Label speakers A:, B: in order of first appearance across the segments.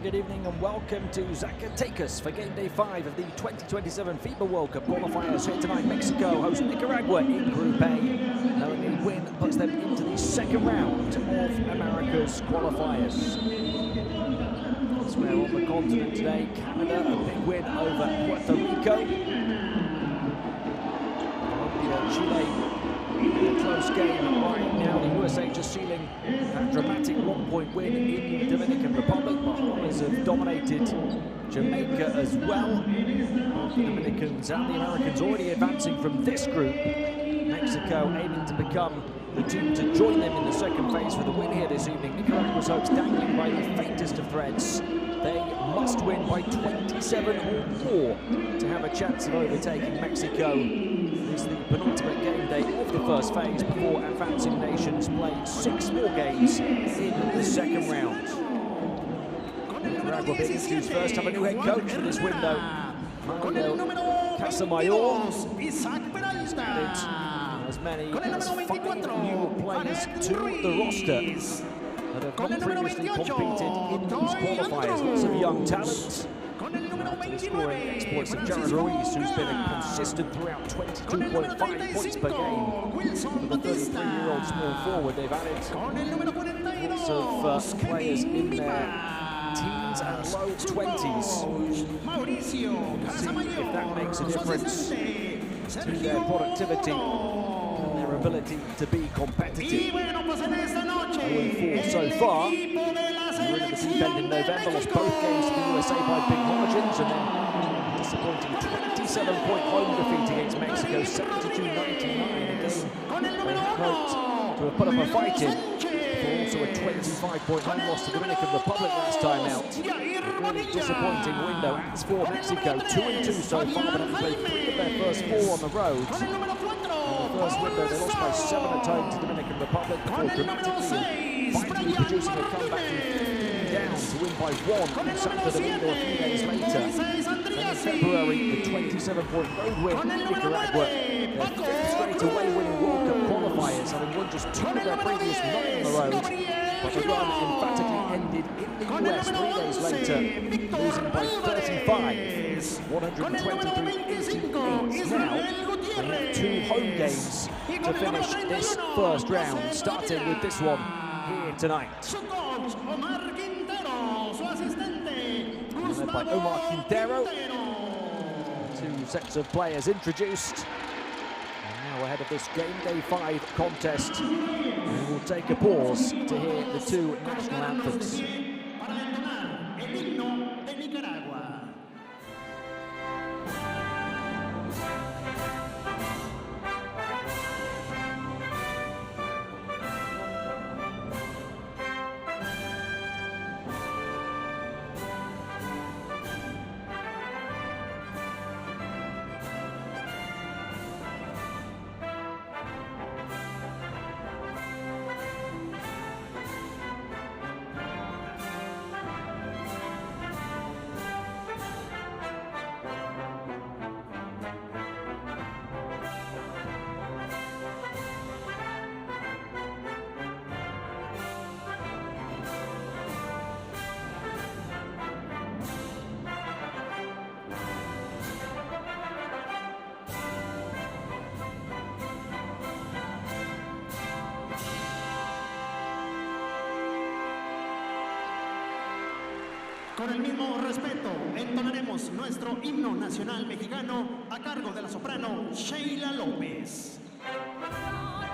A: good evening and welcome to Zacatecas for game day 5 of the 2027 FIBA World Cup qualifiers. Here tonight, Mexico host Nicaragua in Group A. Knowing a win puts them into the second round of America's qualifiers. Elsewhere on the continent today, Canada, a big win over Puerto Rico. Colombia, Chile, a close game right now. The USA just sealing that dramatic one-point win in the Dominican Republic. Bahamas have dominated Jamaica as well. Both the Dominicans and the Americans already advancing from this group. Mexico aiming to become the team to join them in the second phase with a win here this evening. Nicaragua's hopes dangling by the faintest of threads. They must win by 27 or more to have a chance of overtaking Mexico. It is the penultimate game day of the first phase before advancing nations play 6 more games in the second round. Nicaragua being introduced first, have a new head coach for this window. Mario Casamayor. As many as 5 new players to the roster that have not previously competed in these qualifiers. Lots of young talent. The scoring exploits of Jared Ruiz, who's been a consistent throughout 22.5 points per game. For the 33-year-old small forward, they've added lots of players in their teens and low 20s. See if that makes a difference to their productivity and their ability to be competitive. 0-4 so far. They were in the deep end in November, lost both games to the USA by big margins, and then disappointing 27-point home defeat against Mexico, 72-99 again. They hoped to have put up a fight in, for also a 25-point home loss to the Dominican Republic last time out. A really disappointing window as for Mexico, 2-2 so far, but having played 3 of their first 4 on the road. In the first window, they lost by 7 at home to the Dominican Republic before dramatically and finally producing a comeback from down to win by 1 on Santo Domingo a few days later. And in February, the 27-point road win in Nicaragua, their 5th straight away winning World Cup qualifiers, having won just 2 of their previous 9 on the road. But the run emphatically ended in the US 3 days later, losing by 35, 123-88. Now, they have 2 home games to finish this first round, starting with this one here tonight. Led by Omar Quintero. 2 sets of players introduced. And now ahead of this game day 5 contest, we will take a pause to hear the 2 national anthems.
B: Con el mismo respeto, entonaremos nuestro himno nacional mexicano a cargo de la soprano Sheila López.
C: Divina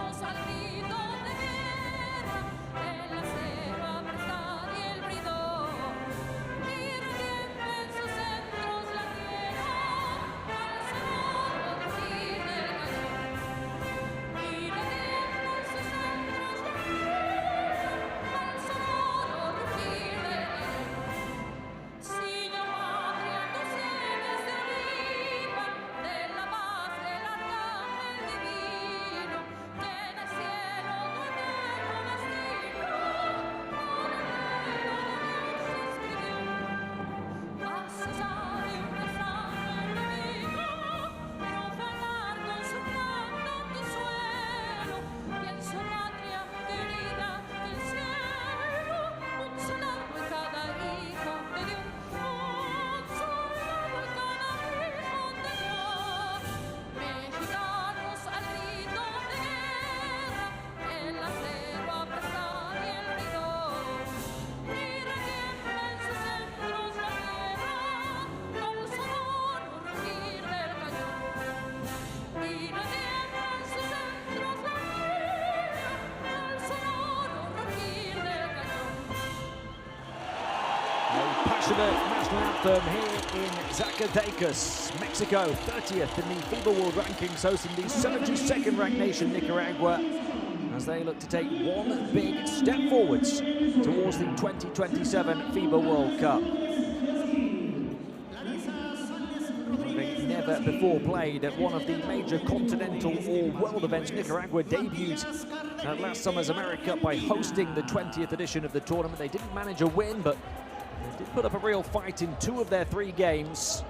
A: passionate national anthem here in Zacatecas, Mexico, 30th in the FIBA World Rankings, hosting the 72nd ranked nation Nicaragua, as they look to take one big step forwards towards the 2027 FIBA World Cup. Having never before played at one of the major continental or world events, Nicaragua debuted at last summer's America by hosting the 20th edition of the tournament. They didn't manage a win, but they did put up a real fight in 2 of their 3 games.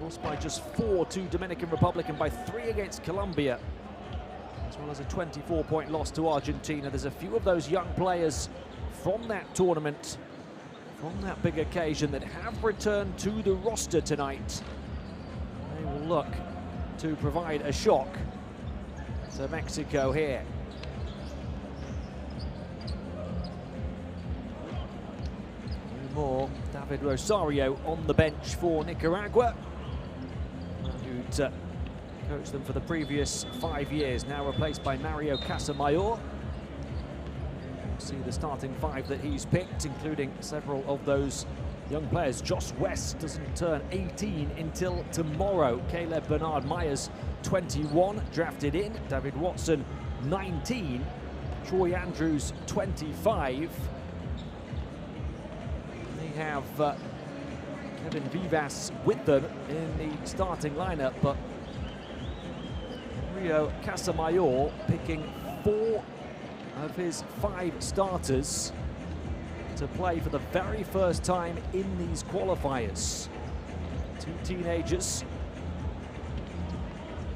A: Lost by just 4 to Dominican Republic and by 3 against Colombia, as well as a 24-point loss to Argentina. There's a few of those young players from that tournament, from that big occasion, that have returned to the roster tonight. They will look to provide a shock to Mexico here. More David Rosario on the bench for Nicaragua, who'd coached them for the previous 5 years, now replaced by Mario Casamayor. See the starting 5 that he's picked, including several of those young players. Josh West doesn't turn 18 until tomorrow. Caleb Bernard Myers, 21, drafted in. David Watson, 19. Troy Andrews, 25. They have Kevin Vivas with them in the starting lineup, but Mario Casamayor picking 4 of his 5 starters to play for the very first time in these qualifiers. 2 teenagers,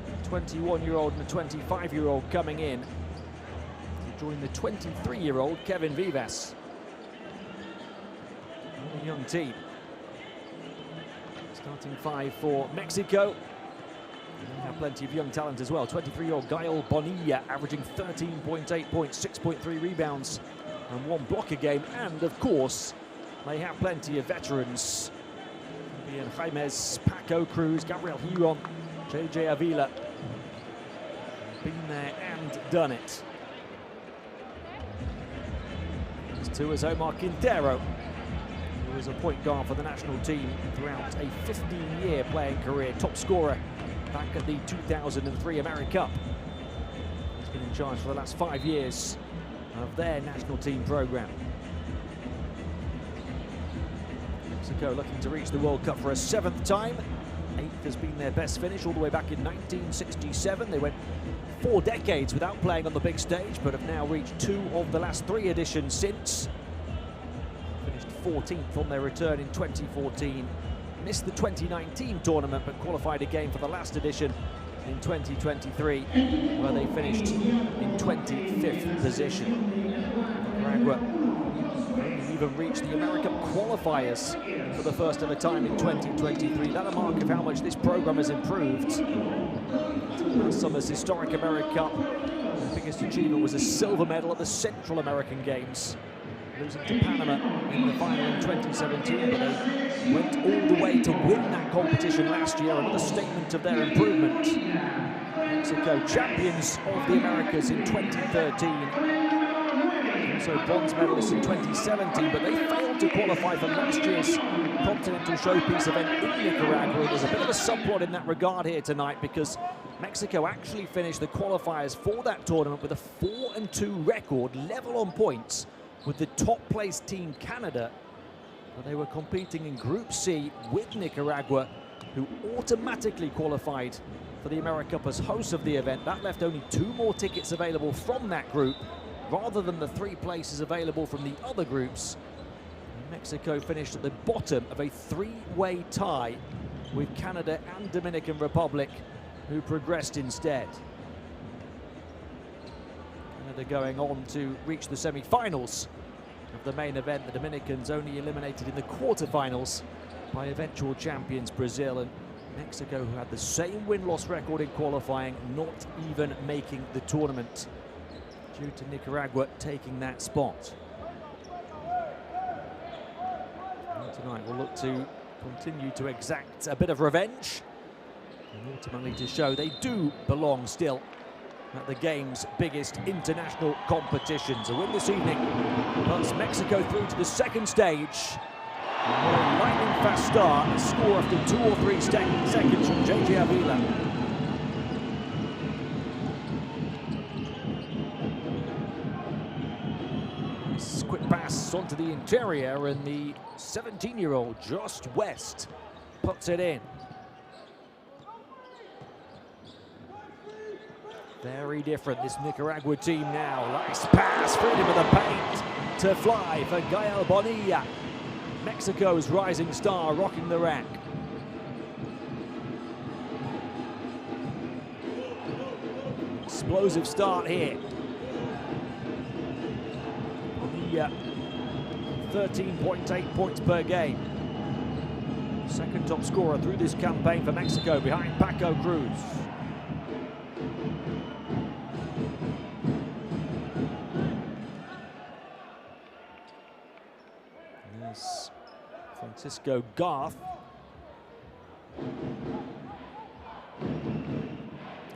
A: a 21-year-old and a 25-year-old coming in to join the 23-year-old Kevin Vivas. A young team. Starting 5 for Mexico. They have plenty of young talent as well. 23-year-old Gael Bonilla averaging 13.8 points, 6.3 rebounds and 1 block a game. And of course, they have plenty of veterans. Ian James, Paco Cruz, Gabriel Huron, JJ Avila. Been there and done it. As to as Omar Quintero, who was a point guard for the national team throughout a 15-year playing career, top scorer back at the 2003 America Cup. He's been in charge for the last 5 years of their national team program. Mexico looking to reach the World Cup for a 7th time. 8th has been their best finish all the way back in 1967. They went 4 decades without playing on the big stage, but have now reached 2 of the last 3 editions since. Finished 14th on their return in 2014. Missed the 2019 tournament, but qualified again for the last edition in 2023, where they finished in 25th position. Nicaragua only even reached the American qualifiers for the first ever time in 2023. That a mark of how much this program has improved. Last summer's historic America Cup, the biggest achievement was a silver medal at the Central American Games, losing to Panama in the final in 2017, but they went all the way to win that competition last year. Another statement of their improvement. Mexico champions of the Americas in 2013, also bronze medalists in 2017, but they failed to qualify for last year's Continental Showpiece event in Nicaragua. There's a bit of a subplot in that regard here tonight, because Mexico actually finished the qualifiers for that tournament with a 4-2 record, level on points with the top-placed team Canada. But they were competing in Group C with Nicaragua, who automatically qualified for the America Cup as hosts of the event. That left only 2 more tickets available from that group, rather than the 3 places available from the other groups. Mexico finished at the bottom of a 3-way tie with Canada and Dominican Republic, who progressed instead. Canada going on to reach the semi-finals of the main event. The Dominicans only eliminated in the quarterfinals by eventual champions Brazil, and Mexico, who had the same win-loss record in qualifying, not even making the tournament due to Nicaragua taking that spot. And tonight we'll look to continue to exact a bit of revenge and ultimately to show they do belong still at the game's biggest international competitions. A win this evening puts Mexico through to the second stage fast start, a score after 2 or 3 seconds from JJ Avila. Nice quick pass onto the interior, and the 17-year-old Just West puts it in. Very different, this Nicaragua team now. Nice pass, freedom of the paint to fly for Gael Bonilla. Mexico's rising star rocking the rack. Explosive start here. Bonilla, 13.8 points per game. Second top scorer through this campaign for Mexico, behind Paco Cruz. There's Francisco Garth.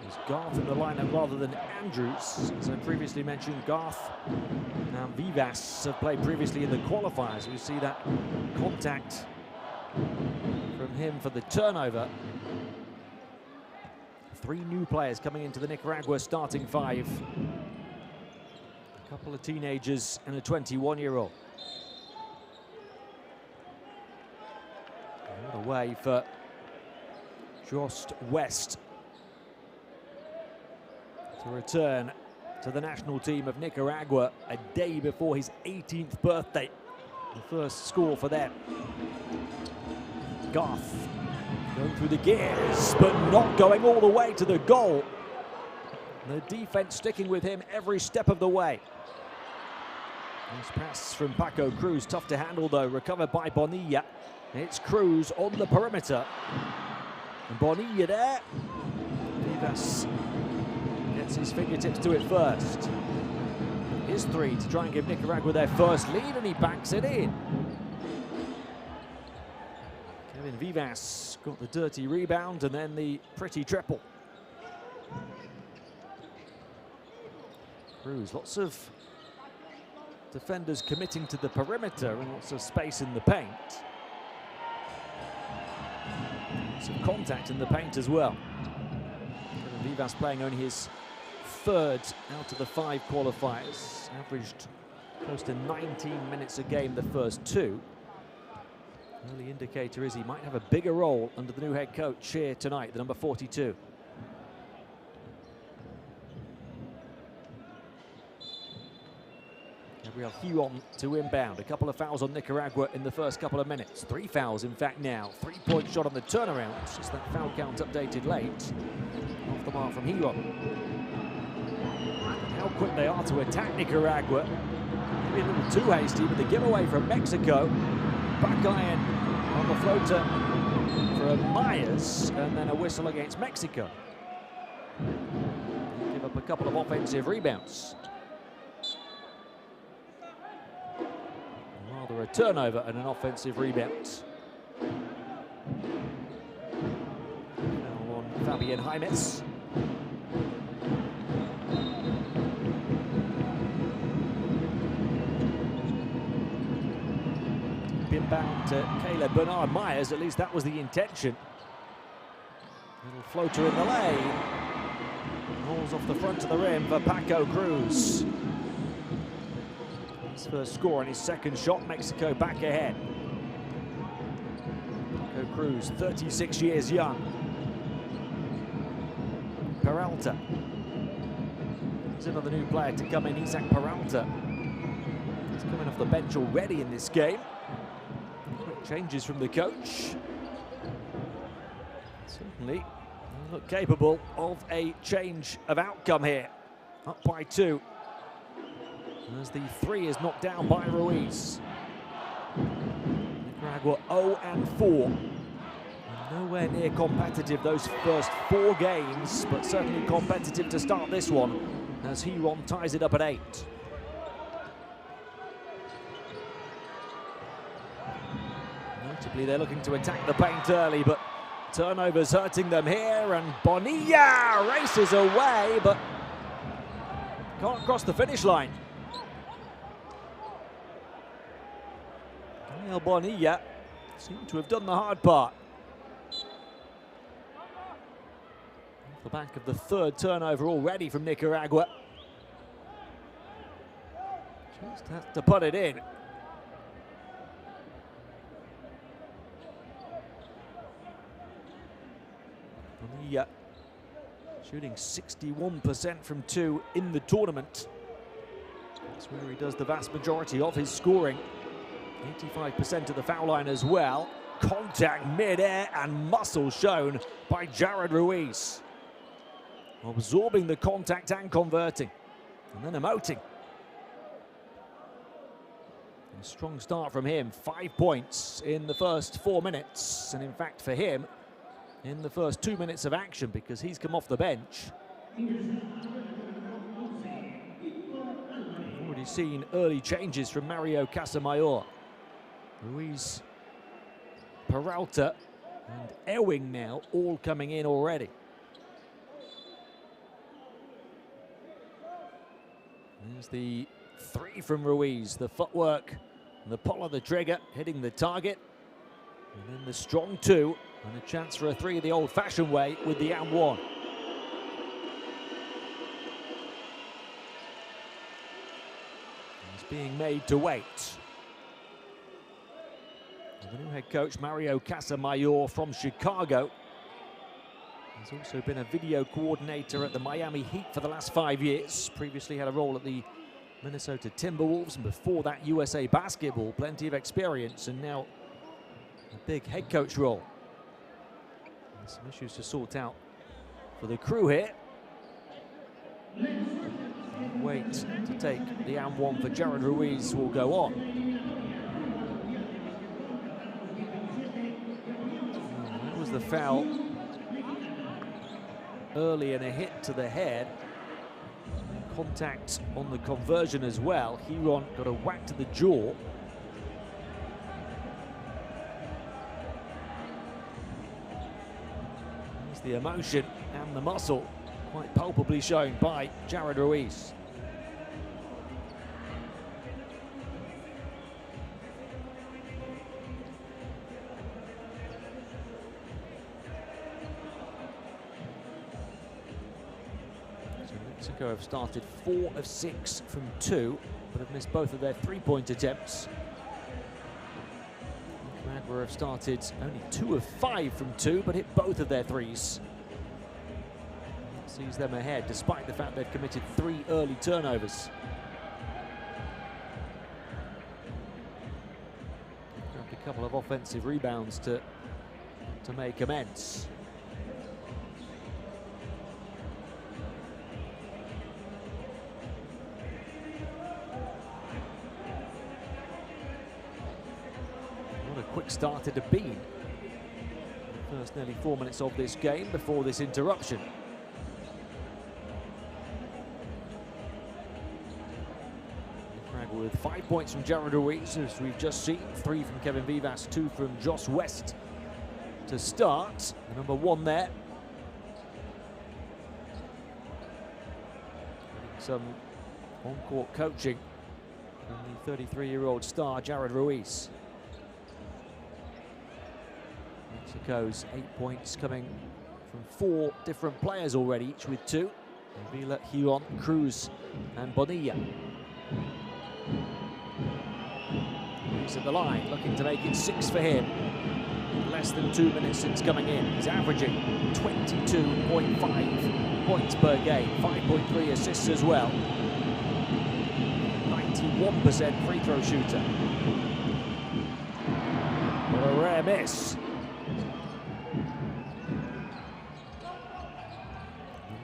A: There's Garth in the lineup rather than Andrews. As I previously mentioned, Garth and Vivas have played previously in the qualifiers. We see that contact from him for the turnover. 3 new players coming into the Nicaragua starting 5. A couple of teenagers and a 21-year-old. What a way for Just West to return to the national team of Nicaragua a day before his 18th birthday. The first score for them. Garth going through the gears, but not going all the way to the goal. The defense sticking with him every step of the way. Nice pass from Paco Cruz, tough to handle though, recovered by Bonilla. It's Cruz on the perimeter. And Bonilla there. Vivas gets his fingertips to it first. His 3 to try and give Nicaragua their first lead, and he banks it in. Kevin Vivas got the dirty rebound and then the pretty triple. Cruz, lots of defenders committing to the perimeter and lots of space in the paint. Some contact in the paint as well. Kevin Vivas playing only his 3rd out of the 5 qualifiers. Averaged close to 19 minutes a game the first 2. Early indicator is he might have a bigger role under the new head coach here tonight, the number 42. Gabriel Huron to inbound. A couple of fouls on Nicaragua in the first couple of minutes. 3 fouls, in fact, now. 3-point shot on the turnaround. It's just that foul count updated late. Off the mark from Huron. And how quick they are to attack Nicaragua. Maybe a little too hasty, but the giveaway from Mexico. Back iron on the floater from Myers, and then a whistle against Mexico. They give up a couple of offensive rebounds. Rather a turnover and an offensive rebound. Now on Fabian Jaimes. Inbound to Caleb Bernard Myers, at least that was the intention. Little floater in the lane. Rolls off the front of the rim for Paco Cruz. His first score and his second shot, Mexico back ahead. Paco Cruz, 36 years young. Peralta. Here's another new player to come in, Isaac Peralta. He's coming off the bench already in this game. Changes from the coach. Certainly look capable of a change of outcome here. Up by 2. As the 3 is knocked down by Ruiz. Nicaragua 0-4. Nowhere near competitive those first 4 games, but certainly competitive to start this one as Huron ties it up at 8. Notably, they're looking to attack the paint early, but turnovers hurting them here, and Bonilla races away, but can't cross the finish line. Bonilla seem to have done the hard part. Off the back of the third turnover already from Nicaragua. Just has to put it in. Bonilla shooting 61% from 2 in the tournament. That's where he does the vast majority of his scoring. 85% of the foul line as well. Contact mid-air and muscle shown by Jared Ruiz. Absorbing the contact and converting. And then emoting. A strong start from him. 5 points in the first 4 minutes. And in fact for him, in the first 2 minutes of action, because he's come off the bench. We've already seen early changes from Mario Casamayor. Ruiz, Peralta and Ewing now all coming in already. There's the 3 from Ruiz, the footwork and the pull of the trigger, hitting the target. And then the strong 2 and a chance for a 3 the old-fashioned way with the and 1. He's being made to wait. The new head coach, Mario Casamayor from Chicago. He's also been a video coordinator at the Miami Heat for the last 5 years. Previously had a role at the Minnesota Timberwolves, and before that USA Basketball. Plenty of experience, and now a big head coach role. And some issues to sort out for the crew here. Wait to take the and 1 for Jared Ruiz will go on. That was the foul early, and a hit to the head. Contact on the conversion as well. Hiron got a whack to the jaw. There's the emotion and the muscle quite palpably shown by Jared Ruiz. Mexico have started 4 of 6 from 2, but have missed both of their 3-point attempts. Nicaragua have started only 2 of 5 from 2, but hit both of their 3s. That sees them ahead, despite the fact they've committed 3 early turnovers. Grabbed a couple of offensive rebounds to make amends. Quick start it had been. The first nearly 4 minutes of this game before this interruption. Nicaragua with 5 points from Jared Ruiz, as we've just seen. 3 from Kevin Vivas, 2 from Josh West to start. The number 1 there. Getting some on-court coaching from the 33-year-old star Jared Ruiz. Mexico's 8 points coming from 4 different players already, each with 2. Vila, Hiron, Cruz and Bonilla. He's at the line, looking to make it 6 for him. Less than 2 minutes since coming in. He's averaging 22.5 points per game, 5.3 assists as well. 91% free throw shooter. What a rare miss.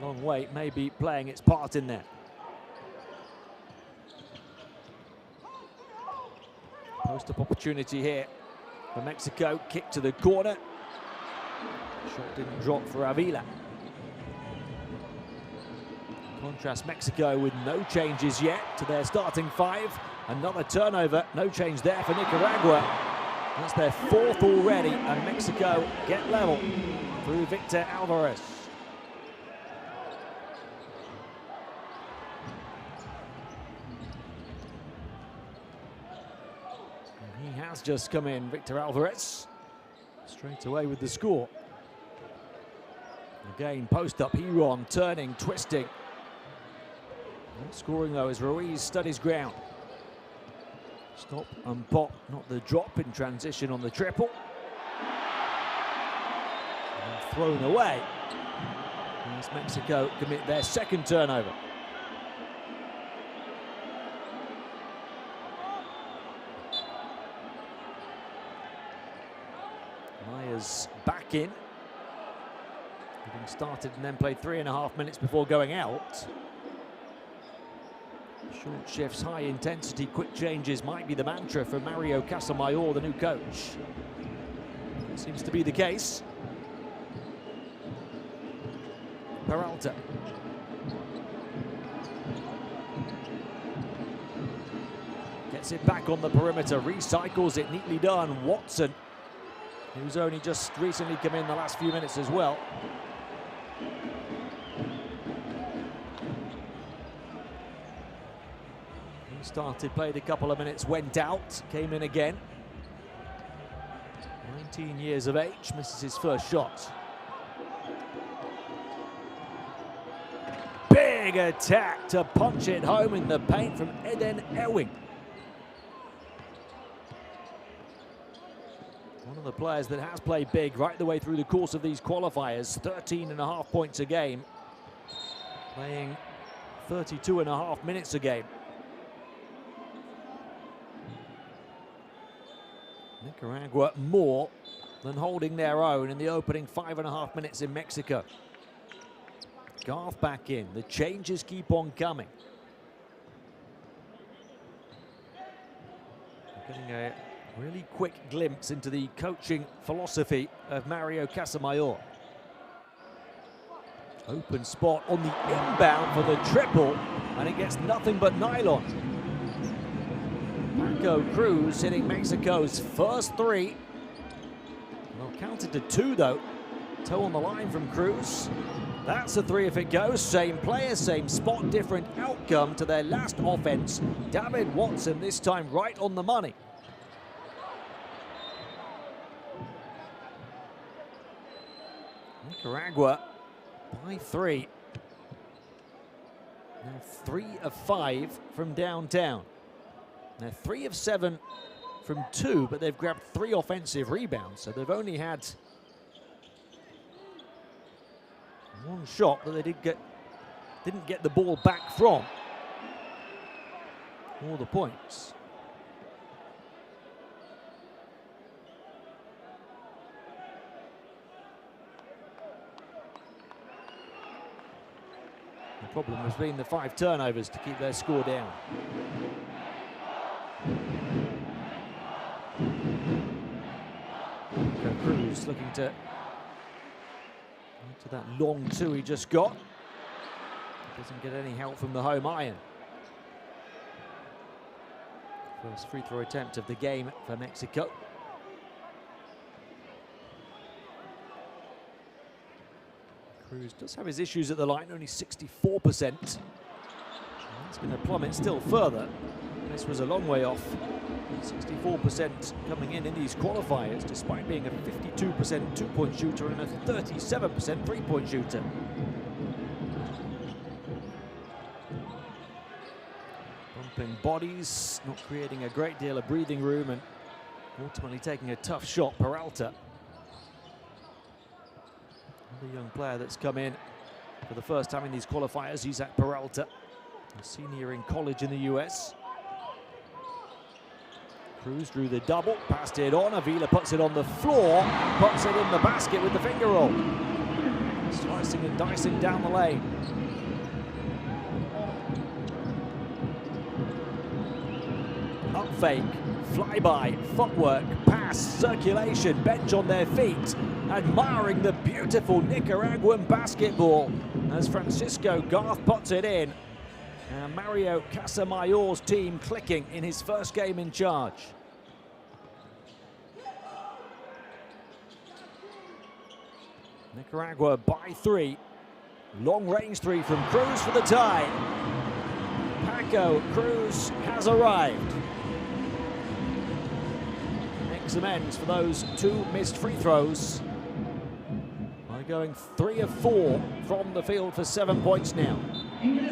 A: Long wait may be playing its part in there. Post-up opportunity here for Mexico. Kick to the corner. Shot didn't drop for Avila. Contrast Mexico with no changes yet to their starting 5. Another turnover, no change there for Nicaragua. That's their 4th already, and Mexico get level through Victor Alvarez. He has just come in, Victor Alvarez. straight away with the score. Again, post up, Heron turning, twisting. Not scoring though as Ruiz stood his ground. Stop and pop, not the drop in transition on the triple. And thrown away as Mexico commit their second turnover. Myers back in, having started and then played 3.5 minutes before going out. Short shifts, high intensity, quick changes might be the mantra for Mario Casamayor, the new coach. That seems to be the case. Peralta. Gets it back on the perimeter, recycles it, neatly done. Watson, who's only just recently come in the last few minutes as well. He started, played a couple of minutes, went out, came in again. 19 years of age, misses his first shot. Big attack to punch it home in the paint from Eden Ewing. One of the players that has played big right the way through the course of these qualifiers. 13.5 points a game, playing 32.5 minutes a game. Nicaragua more than holding their own in the opening 5.5 minutes in Mexico. Garth back in, the changes keep on coming. We're getting a really quick glimpse into the coaching philosophy of Mario Casamayor. Open spot on the inbound for the triple, and it gets nothing but nylon. Paco Cruz hitting Mexico's first three. Well, counted to 2 though. Toe on the line from Cruz. That's a 3 if it goes. Same player, same spot, different outcome to their last offense. David Watson this time right on the money. Nicaragua by 3. Now 3 of 5 from downtown. Now 3 of 7 from 2, but they've grabbed 3 offensive rebounds, so they've only had 1 shot that they didn't get the ball back from. All the points. The problem has been the 5 turnovers to keep their score down. Cruz looking to that long 2 he just got. Doesn't get any help from the home iron. First free throw attempt of the game for Mexico. Cruz does have his issues at the line, only 64%. And that's going to plummet still further. This was a long way off. 64% coming in these qualifiers, despite being a 52% two-point shooter and a 37% three-point shooter. Bumping bodies, not creating a great deal of breathing room, and ultimately taking a tough shot. Peralta, another young player that's come in for the first time in these qualifiers. Isaac Peralta, a senior in college in the US. Cruz drew the double, passed it on. Avila puts it on the floor, puts it in the basket with the finger roll. Slicing and dicing down the lane. Up fake, flyby, footwork, pass, circulation, bench on their feet. Admiring the beautiful Nicaraguan basketball as Francisco Garth puts it in. And Mario Casamayor's team clicking in his first game in charge. Nicaragua by 3. Long range 3 from Cruz for the tie. Paco Cruz has arrived. makes amends for those 2 missed free throws by going 3 of 4 from the field for 7 points now. And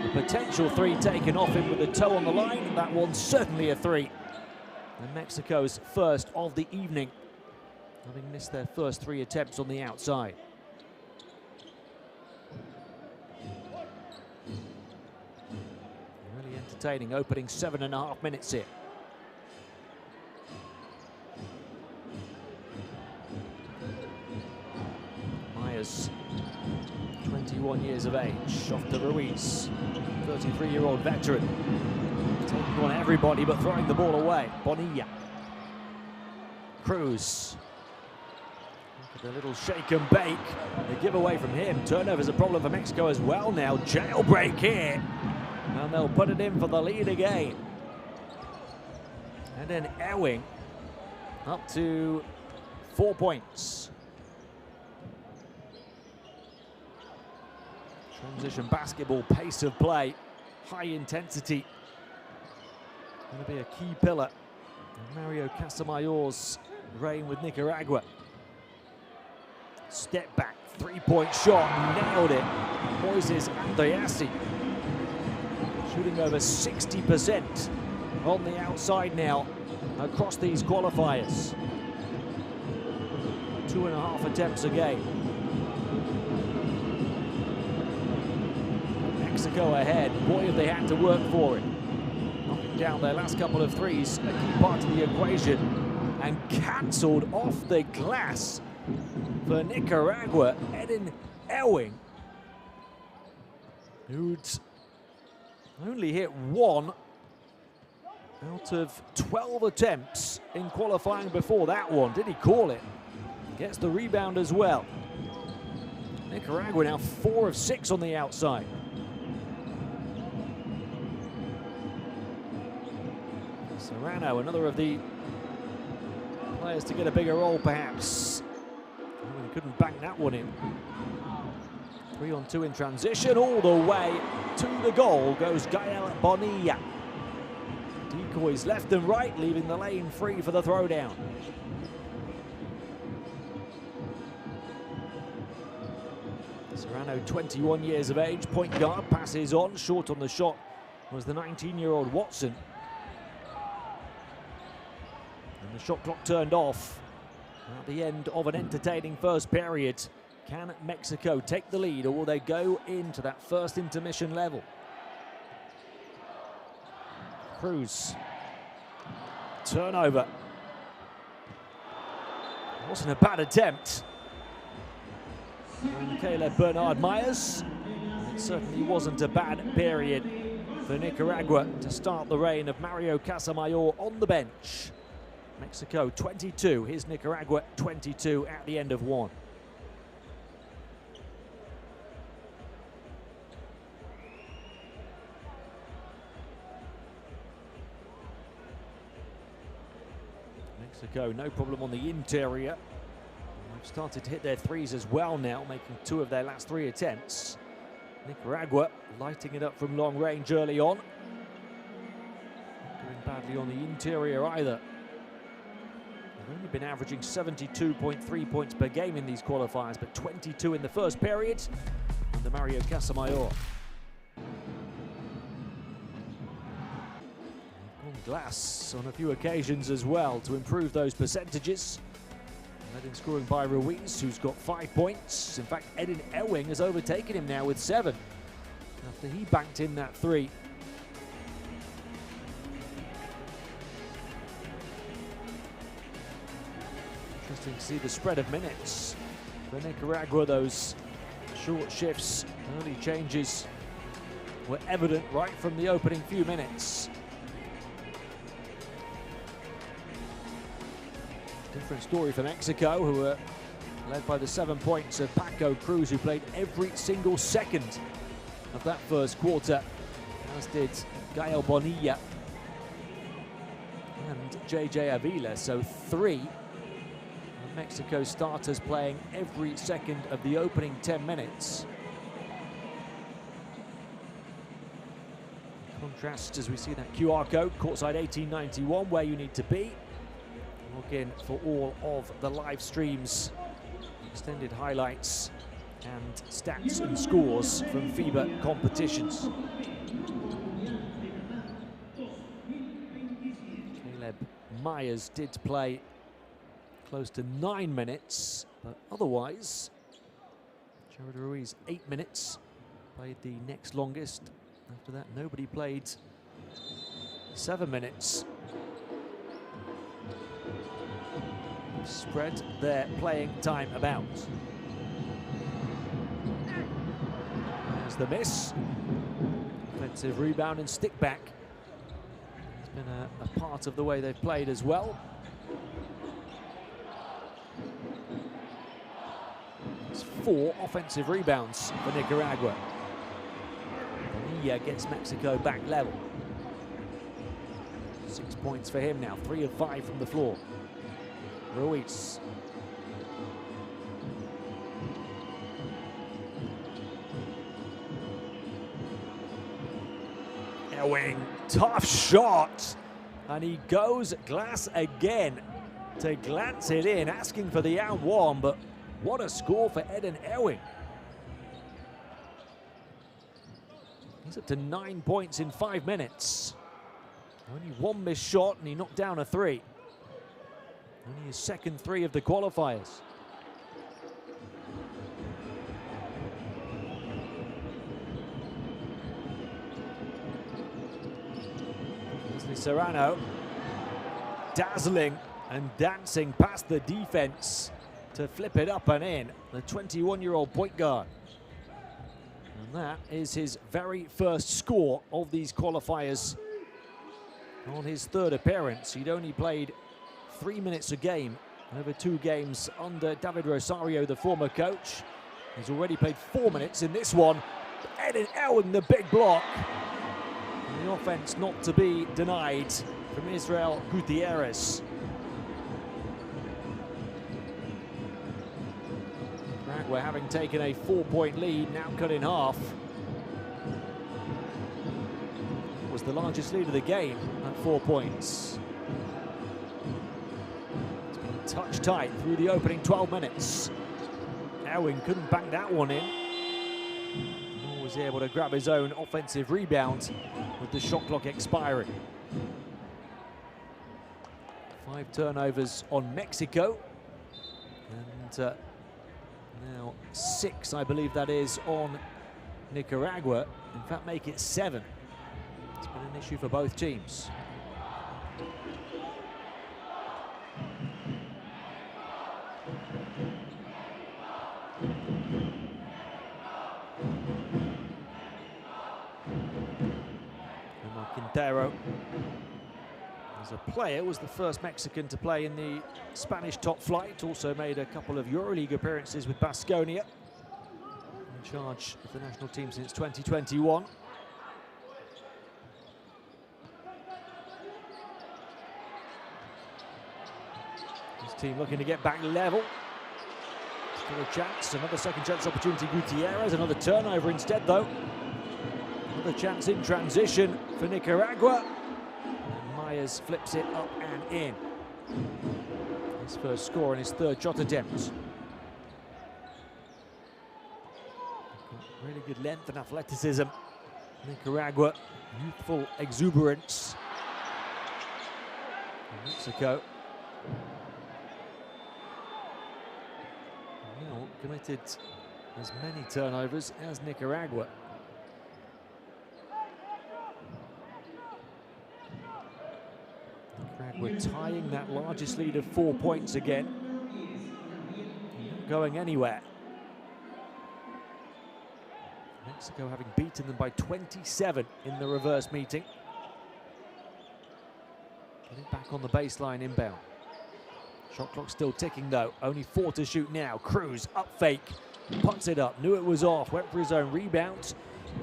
A: the potential 3 taken off him with a toe on the line. That one's certainly a 3. And Mexico's first of the evening, having missed their first 3 attempts on the outside. Really entertaining opening 7.5 minutes here. Myers, 21 years of age, off to Ruiz, 33-year-old veteran. Taking on everybody but throwing the ball away. Bonilla. Cruz. Look at the little shake and bake. The giveaway from him. Turnover's a problem for Mexico as well now. Jailbreak here. And they'll put it in for the lead again. And then Ewing up to 4 points. Transition basketball, pace of play, high intensity. Going to be a key pillar of Mario Casamayor's reign with Nicaragua. Step back, 3-point shot, nailed it. Moises Andreassi shooting over 60% on the outside now across these qualifiers. 2.5 attempts a game. Mexico ahead. Boy, have they had to work for it. Knocking down their last couple of threes, a key part of the equation, and cancelled off the glass for Nicaragua. Edin Ewing, who'd only hit 1 out of 12 attempts in qualifying before that one. Did he call it? Gets the rebound as well. Nicaragua now 4 of 6 on the outside. Serrano, another of the players to get a bigger role perhaps. Oh, he couldn't bank that one in. 3-on-2 in transition, all the way to the goal goes Gael Bonilla. Decoys left and right, leaving the lane free for the throwdown. Serrano, 21 years of age, point guard, passes on, short on the shot was the 19-year-old Watson. And the shot clock turned off at the end of an entertaining first period. Can Mexico take the lead, or will they go into that first intermission level? Cruz. Turnover. Wasn't a bad attempt. And Caleb Bernard Myers. It certainly wasn't a bad period for Nicaragua to start the reign of Mario Casamayor on the bench. Mexico 22, here's Nicaragua 22 at the end of 1. Mexico, no problem on the interior. They've started to hit their threes as well now, making 2 of their last 3 attempts. Nicaragua lighting it up from long range early on. Not doing badly on the interior either. They've only been averaging 72.3 points per game in these qualifiers, but 22 in the first period under Mario Casamayor. On glass on a few occasions as well to improve those percentages. Led in scoring by Ruiz, who's got 5 points. In fact, Edin Ewing has overtaken him now with 7 after he banked in that 3. Interesting to see the spread of minutes for Nicaragua. Those short shifts, early changes were evident right from the opening few minutes. Different story for Mexico, who were led by the 7 points of Paco Cruz, who played every single second of that first quarter, as did Gael Bonilla and JJ Avila. So 3 Mexico starters playing every second of the opening 10 minutes. Just as we see that QR code, courtside 1891, where you need to be. Log in for all of the live streams, extended highlights and stats and scores from FIBA competitions. Caleb Myers did play close to 9 minutes, but otherwise, Jared Ruiz 8 minutes, played the next longest. After that, nobody played 7 minutes. Spread their playing time about. There's the miss. Offensive rebound and stick back. It's been a part of the way they've played as well. It's 4 offensive rebounds for Nicaragua. Gets Mexico back level. 6 points for him now, 3 of 5 from the floor. Ruiz. Ewing, tough shot. And he goes glass again to glance it in, asking for the and one, but what a score for Eden Ewing. He's up to 9 points in 5 minutes. Only 1 missed shot and he knocked down a 3. Only his second 3 of the qualifiers. Leslie Serrano dazzling and dancing past the defense to flip it up and in. The 21-year-old point guard. And that is his very first score of these qualifiers. On his 3rd appearance, he'd only played 3 minutes a game over 2 games under David Rosario, the former coach. He's already played 4 minutes in this one. Eden Ewing, the big block. And the offense not to be denied from Israel Gutierrez. Nicaragua, having taken a 4-point lead, now cut in half. It was the largest lead of the game at 4 points. It's been touch tight through the opening 12 minutes. Ewing couldn't bank that one in. Nor was he able to grab his own offensive rebound with the shot clock expiring. 5 turnovers on Mexico. And now 6, I believe that is, on Nicaragua. In fact, make it 7. It's been an issue for both teams. Quintero, as a player, was the first Mexican to play in the Spanish top flight. Also made a couple of EuroLeague appearances with Baskonia. In charge of the national team since 2021. His team looking to get back level. Still a chance, another second chance opportunity. Gutierrez, another turnover instead though. Another chance in transition for Nicaragua. And Myers flips it up and in. His first score in his 3rd shot attempt. Really good length and athleticism. Nicaragua, youthful exuberance. And Mexico now committed as many turnovers as Nicaragua. Nicaragua tying that largest lead of 4 points again. Not going anywhere. Mexico having beaten them by 27 in the reverse meeting. Getting back on the baseline inbound. Shot clock still ticking though. Only 4 to shoot now. Cruz up fake. Puts it up. Knew it was off. Went for his own rebound.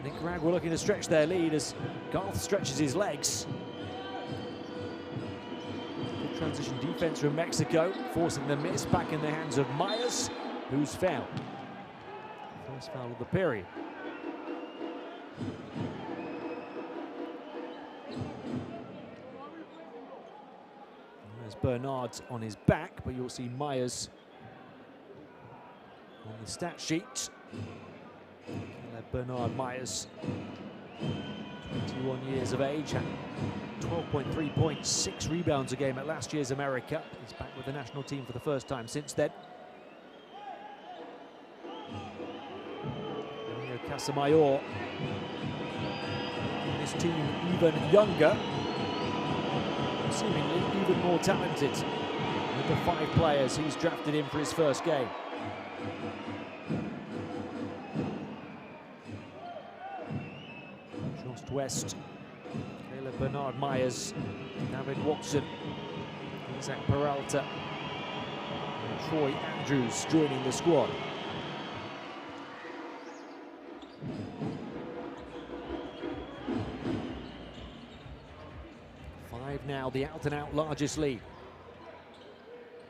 A: Nicaragua looking to stretch their lead as Garth stretches his legs. Good transition defense from Mexico, forcing the miss back in the hands of Myers, who's fouled. First foul of the period. There's Bernard on his back, but you'll see Myers on the stat sheet. Bernard Myers, 21 years of age, had 12.3 points, 6 rebounds a game at last year's America. He's back with the national team for the first time since then. Casamayor, making this team even younger, seemingly even more talented with the 5 players he's drafted in for his first game. Just West, Caleb Bernard Myers, David Watson, Isaac Peralta, and Troy Andrews joining the squad. Now the out-and-out largest lead.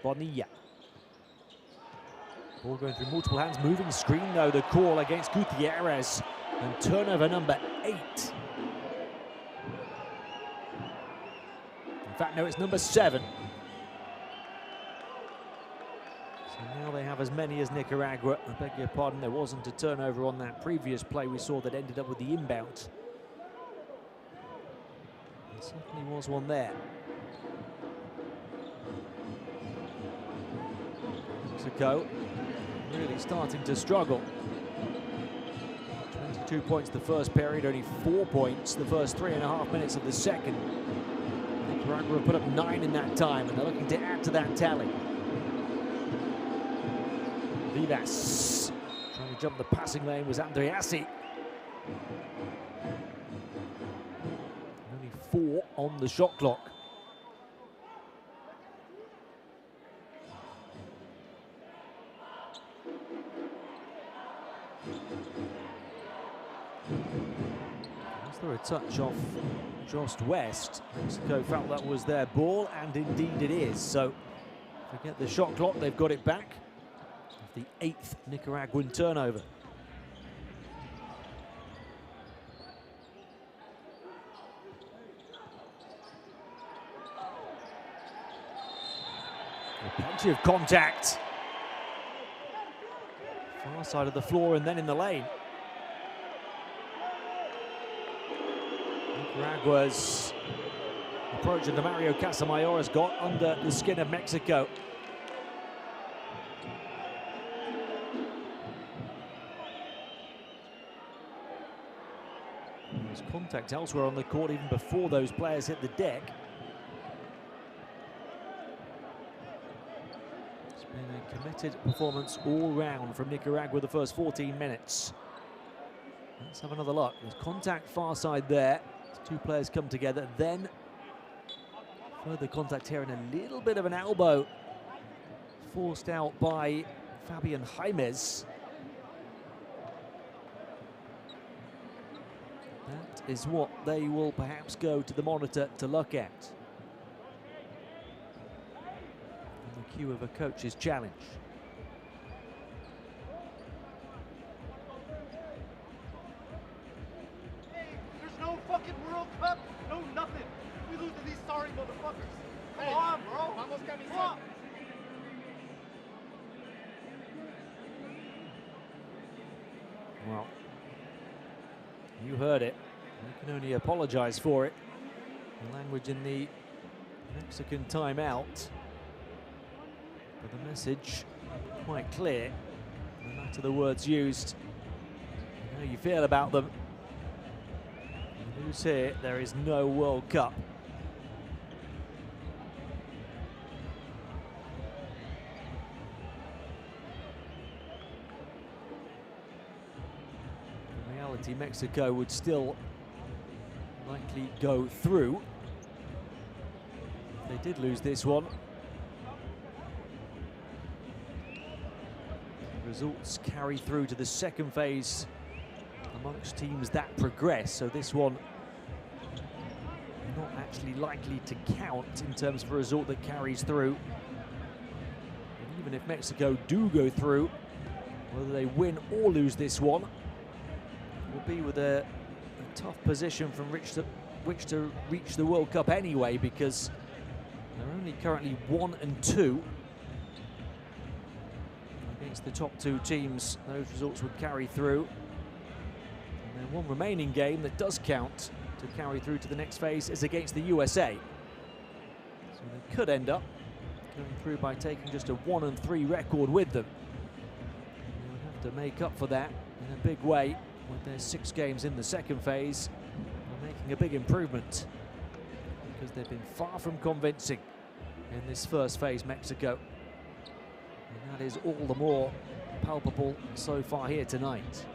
A: Bonilla. Ball going through multiple hands, moving screen though, the call against Gutierrez, and turnover number 8. In fact, no, it's number 7. So now they have as many as Nicaragua. I beg your pardon, there wasn't a turnover on that previous play we saw that ended up with the inbound. There certainly was one there. Mexico really starting to struggle. 22 points the first period, only 4 points the first 3.5 minutes of the second. Nicaragua put up 9 in that time, and they're looking to add to that tally. Vivas trying to jump the passing lane was Andreassi. 4 on the shot clock. Was there a touch off Just West? Mexico felt that was their ball, and indeed it is. So forget the shot clock, they've got it back. The 8th Nicaraguan turnover. Plenty of contact. Far side of the floor and then in the lane. Nicaragua's approach into Mario Casamayor has got under the skin of Mexico. There's contact elsewhere on the court even before those players hit the deck. A committed performance all round from Nicaragua the first 14 minutes. Let's have another look. There's contact far side there. 2 players come together. Then further contact here and a little bit of an elbow forced out by Fabian Jaimes. That is what they will perhaps go to the monitor to look at. Cue of a coach's challenge.
C: There's no fucking World Cup, no nothing. We lose to these sorry motherfuckers. Come on, bro. Come on.
A: Well, you heard it. You can only apologize for it. The language in the Mexican timeout. But the message quite clear, no matter the words used. You know how you feel about them. You lose here, there is no World Cup. In reality, Mexico would still likely go through if they did lose this one. Results carry through to the second phase amongst teams that progress, so this one not actually likely to count in terms of a result that carries through. And even if Mexico do go through, whether they win or lose this one will be with a tough position from which to reach the World Cup anyway, because They're only currently 1-2. Against the top two teams, those results would carry through. And then one remaining game that does count to carry through to the next phase is against the USA. So they could end up going through by taking just a 1-3 record with them. They would have to make up for that in a big way with their 6 games in the second phase. They're making a big improvement because they've been far from convincing in this first phase, Mexico. And that is all the more palpable so far here tonight.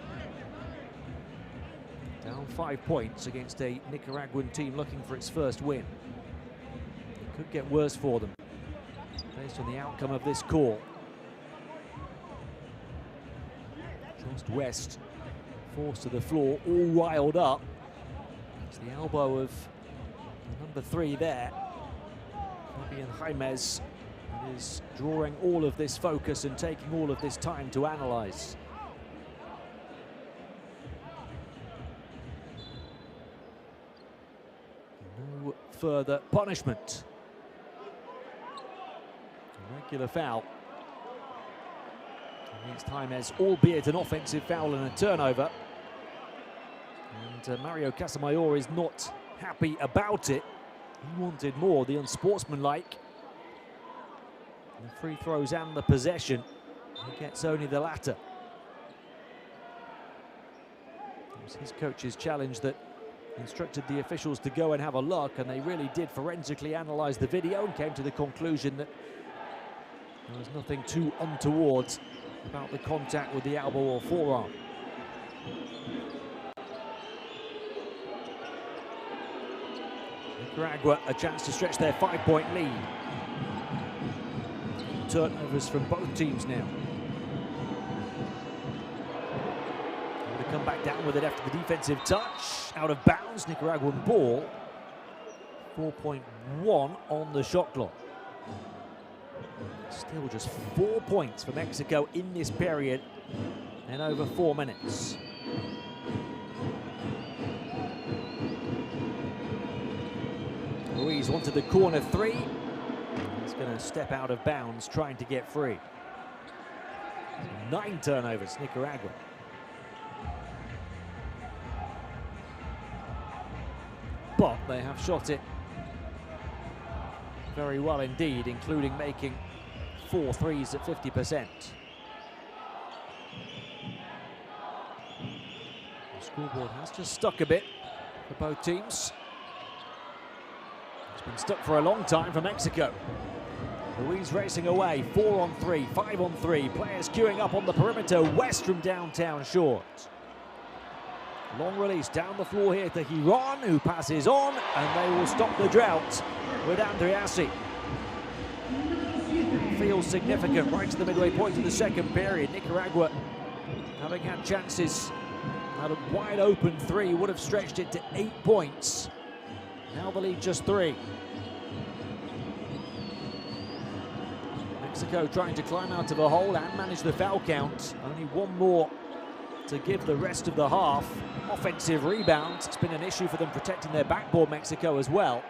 A: Down 5 points against a Nicaraguan team looking for its first win. It could get worse for them based on the outcome of this call. Just West forced to the floor, all riled up. It's the elbow of the number 3 there. Fabian Jaimez is drawing all of this focus and taking all of this time to analyze. No further punishment. A regular foul against Jaimez, albeit an offensive foul and a turnover. And Mario Casamayor is not happy about it. He wanted more, the unsportsmanlike. The free throws and the possession. He gets only the latter. It was his coach's challenge that instructed the officials to go and have a look, and they really did forensically analyze the video and came to the conclusion that there was nothing too untoward about the contact with the elbow or forearm. Nicaragua a chance to stretch their 5-point lead. Turnovers from both teams now. Able to come back down with it after the defensive touch. Out of bounds, Nicaraguan ball. 4.1 on the shot clock. Still just 4 points for Mexico in this period in over 4 minutes. Ruiz wanted the corner 3. He's going to step out of bounds trying to get free. 9 turnovers, Nicaragua. But they have shot it very well indeed, including making 4 threes at 50%. The scoreboard has just stuck a bit for both teams. It's been stuck for a long time for Mexico. Ruiz racing away, 4-on-3, 5-on-3. Players queuing up on the perimeter. West from downtown short. Long release down the floor here to Giron, who passes on, and they will stop the drought with Andreassi. Feels significant right to the midway point of the second period. Nicaragua having had chances. Had a wide open 3, would have stretched it to 8 points. Now the lead just 3. Mexico trying to climb out of a hole and manage the foul count. Only 1 more to give the rest of the half. Offensive rebounds, it's been an issue for them protecting their backboard, Mexico as well.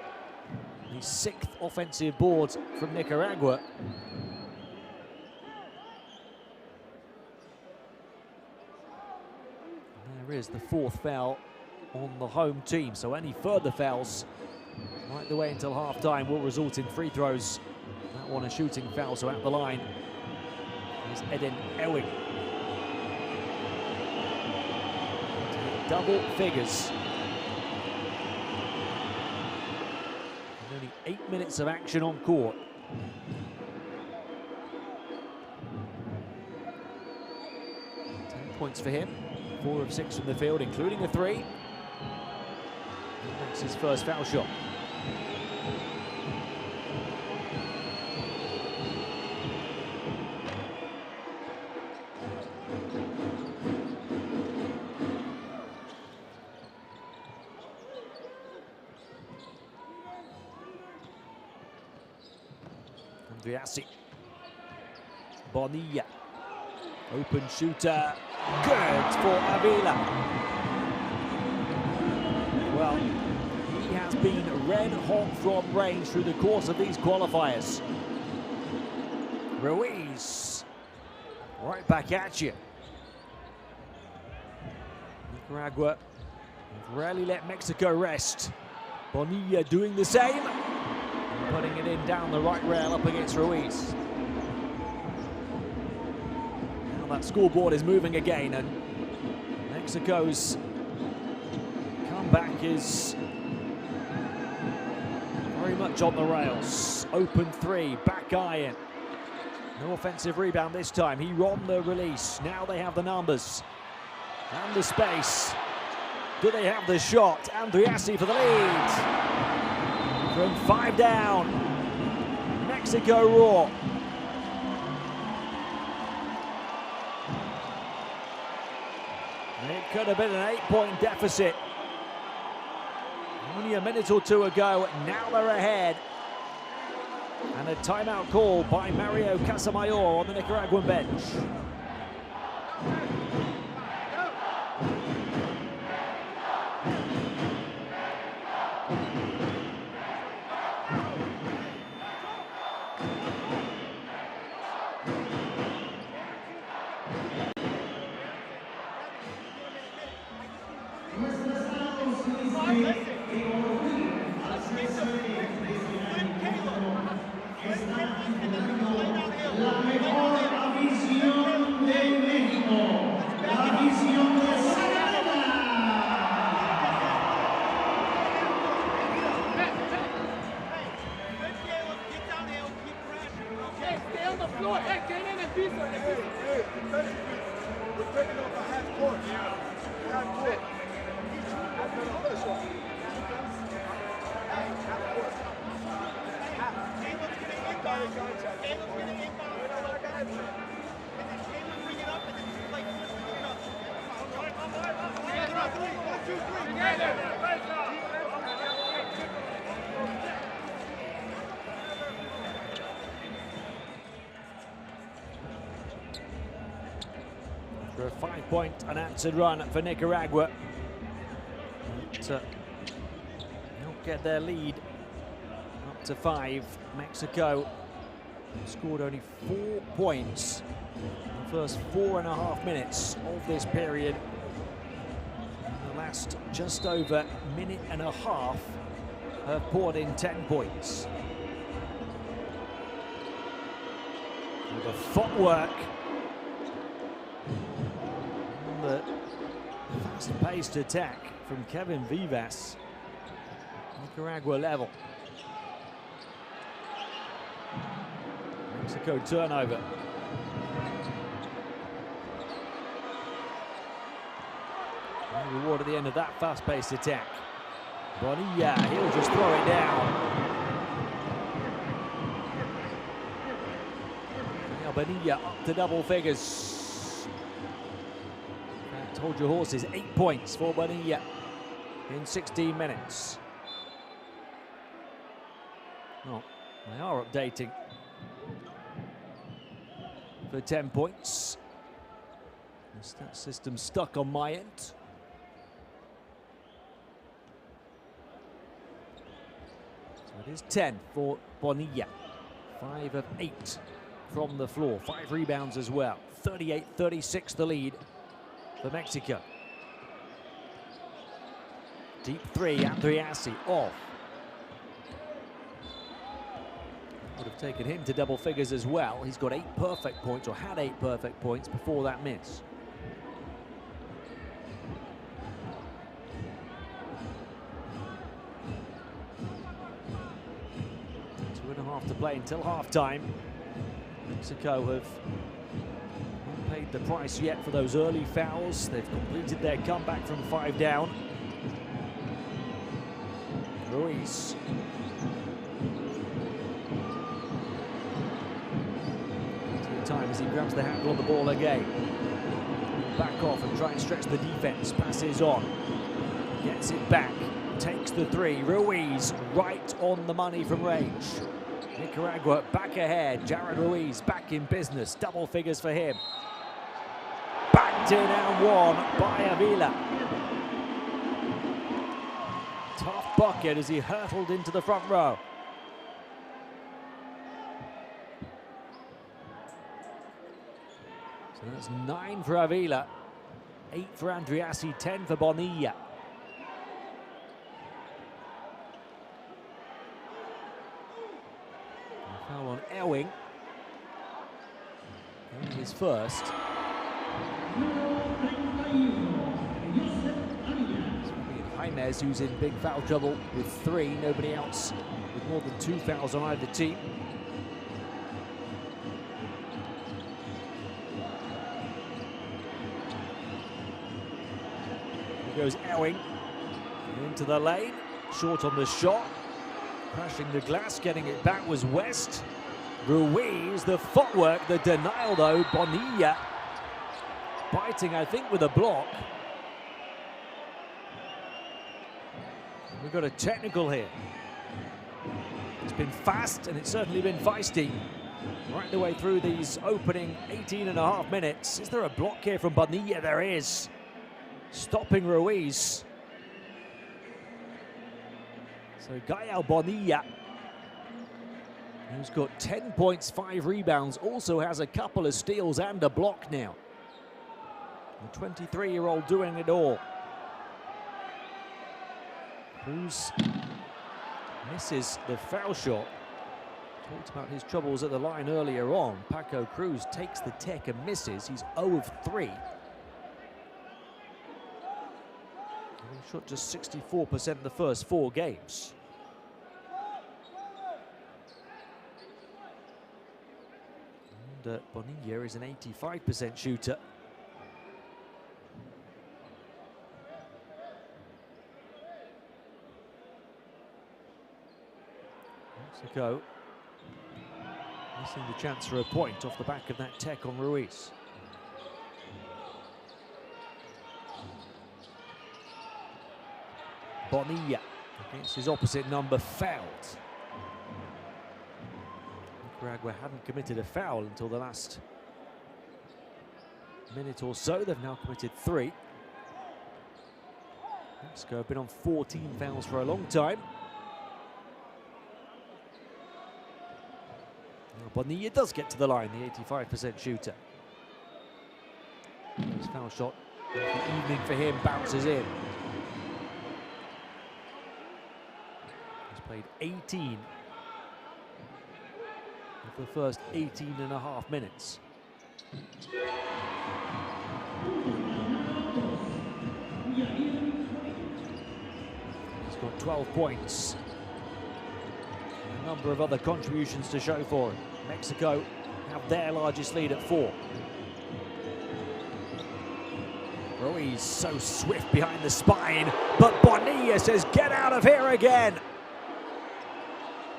A: The 6th offensive board from Nicaragua. And there is the 4th foul on the home team, so any further fouls right the way until half-time will result in free throws. That one a shooting foul, so at the line is Eden Ewing. Double figures. And only 8 minutes of action on court. Points for him. 4 of 6 from the field, including a 3. He makes his first foul shot. Andreassi. Bonilla. Open shooter. Good for Avila. Well, he has has been red hot from range through the course of these qualifiers. Ruiz, right back at you. Nicaragua have rarely let Mexico rest. Bonilla doing the same. And putting it in down the right rail up against Ruiz. Now that scoreboard is moving again, and Mexico's comeback is very much on the rails. Open three, back iron. No offensive rebound this time. He won the release. Now they have the numbers and the space. Do they have the shot? Andriassi for the lead. From 5 down. Mexico raw. It could have been an 8-point deficit. Only a minute or two ago. Now they're ahead. And a timeout call by Mario Casamayor on the Nicaraguan bench.
B: La mejor afición de México, la afición de Salada.
C: Hey, stay on the floor. Hey, get in and beat them. Hey, we're picking up a half court. Half court.
A: For a 5-point unanswered run for Nicaragua. To help get their lead up to 5. Mexico scored only 4 points in the first 4.5 minutes of this period. In the last just over minute and a half have poured in 10 points. With the footwork, the fast-paced attack from Kevin Vivas, Nicaragua level. Mexico turnover. No reward at the end of that fast-paced attack. Bonilla, he'll just throw it down. Now Bonilla up to double figures. Hold your horses, 8 points for Bonilla in 16 minutes. Oh, they are updating for 10 points. The stat system stuck on my end. So it is 10 for Bonilla. 5 of 8 from the floor. 5 rebounds as well. 38-36 the lead for Mexico. Deep three, Andriassi off. Would have taken him to double figures as well. He's got 8 perfect points, or had 8 perfect points before that miss. Two and a half to play until half-time. Mexico have not paid the price yet for those early fouls. They've completed their comeback from 5 down. Ruiz. Time as he grabs the handle on the ball again. Back off and try and stretch the defense. Passes on. Gets it back. Takes the 3. Ruiz right on the money from range. Nicaragua back ahead. Jared Ruiz back in business. Double figures for him. Backed in and won by Avila. Tough bucket as he hurtled into the front row. So that's 9 for Avila, 8 for Andriassi, 10 for Bonilla. Foul on Ewing. Only his first. Jaimez, who's in big foul trouble with 3. Nobody else with more than 2 fouls on either team. Here goes Ewing into the lane, short on the shot, crashing the glass, getting it back was West. Ruiz, the footwork, the denial though. Bonilla biting, I think, with a block. We've got a technical here. It's been fast and it's certainly been feisty right the way through these opening 18.5 minutes. Is there a block here from Bonilla? There is. Stopping Ruiz. So Gael Bonilla, who's got 10 points, 5 rebounds, also has a couple of steals and a block now. The 23-year-old doing it all. Cruz misses the foul shot. Talked about his troubles at the line earlier on. Paco Cruz takes the tech and misses. He's 0 of 3. He shot just 64% in the first 4 games. And Bonilla is an 85% shooter. Mexico missing the chance for a point off the back of that tech on Ruiz. Bonilla against his opposite number, fouled. Nicaragua hadn't committed a foul until the last minute or so. They've now committed 3. Mexico have been on 14 fouls for a long time. Bonilla does get to the line, the 85% shooter. His foul shot, the evening for him, bounces in. He's played 18 of the first 18.5 minutes. He's got 12 points. A number of other contributions to show for him. Mexico have their largest lead at 4. Ruiz so swift behind the spine, but Bonilla says, get out of here again.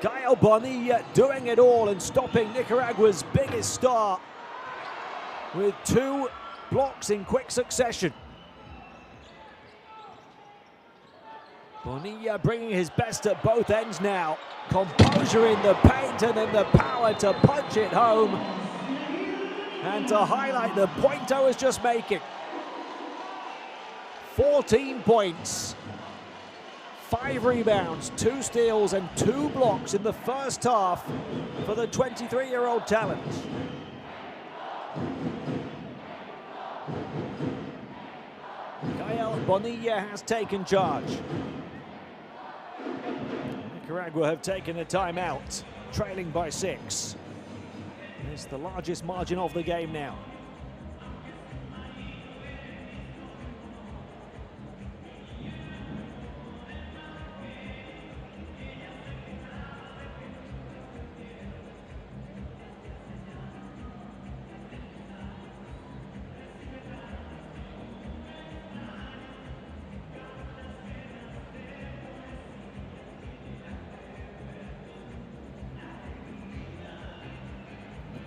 A: Gael Bonilla doing it all and stopping Nicaragua's biggest star with 2 blocks in quick succession. Bonilla bringing his best at both ends now. Composure in the paint and then the power to punch it home and to highlight the point I was just making. 14 points, 5 rebounds, 2 steals and 2 blocks in the first half for the 23-year-old talent. Gael Bonilla has taken charge. Nicaragua have taken a timeout, trailing by 6. It's the largest margin of the game now.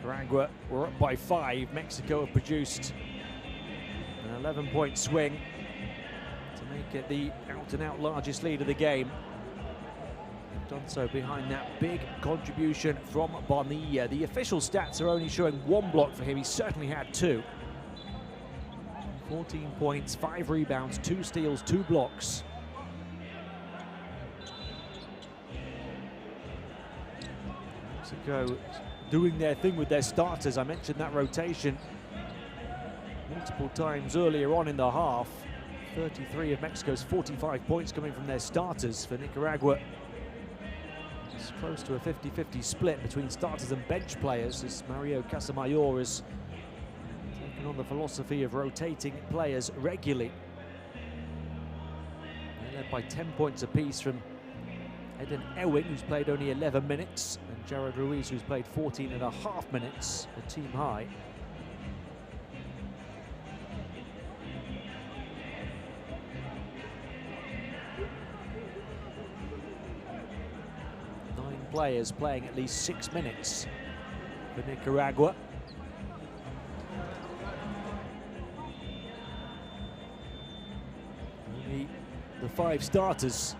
A: Nicaragua were up by 5. Mexico have produced an 11-point swing to make it the out-and-out largest lead of the game. They've done so behind that big contribution from Bonilla. The official stats are only showing 1 block for him. He certainly had 2. 14 points, 5 rebounds, 2 steals, 2 blocks. Mexico doing their thing with their starters. I mentioned that rotation multiple times earlier on in the half. 33 of Mexico's 45 points coming from their starters. For Nicaragua, it's close to a 50-50 split between starters and bench players, as Mario Casamayor has taken on the philosophy of rotating players regularly. They're led by 10 points apiece from Eden Ewing, who's played only 11 minutes, and Jared Ruiz, who's played 14.5 minutes, a team high. Players playing at least 6 minutes for Nicaragua. Only the 5 starters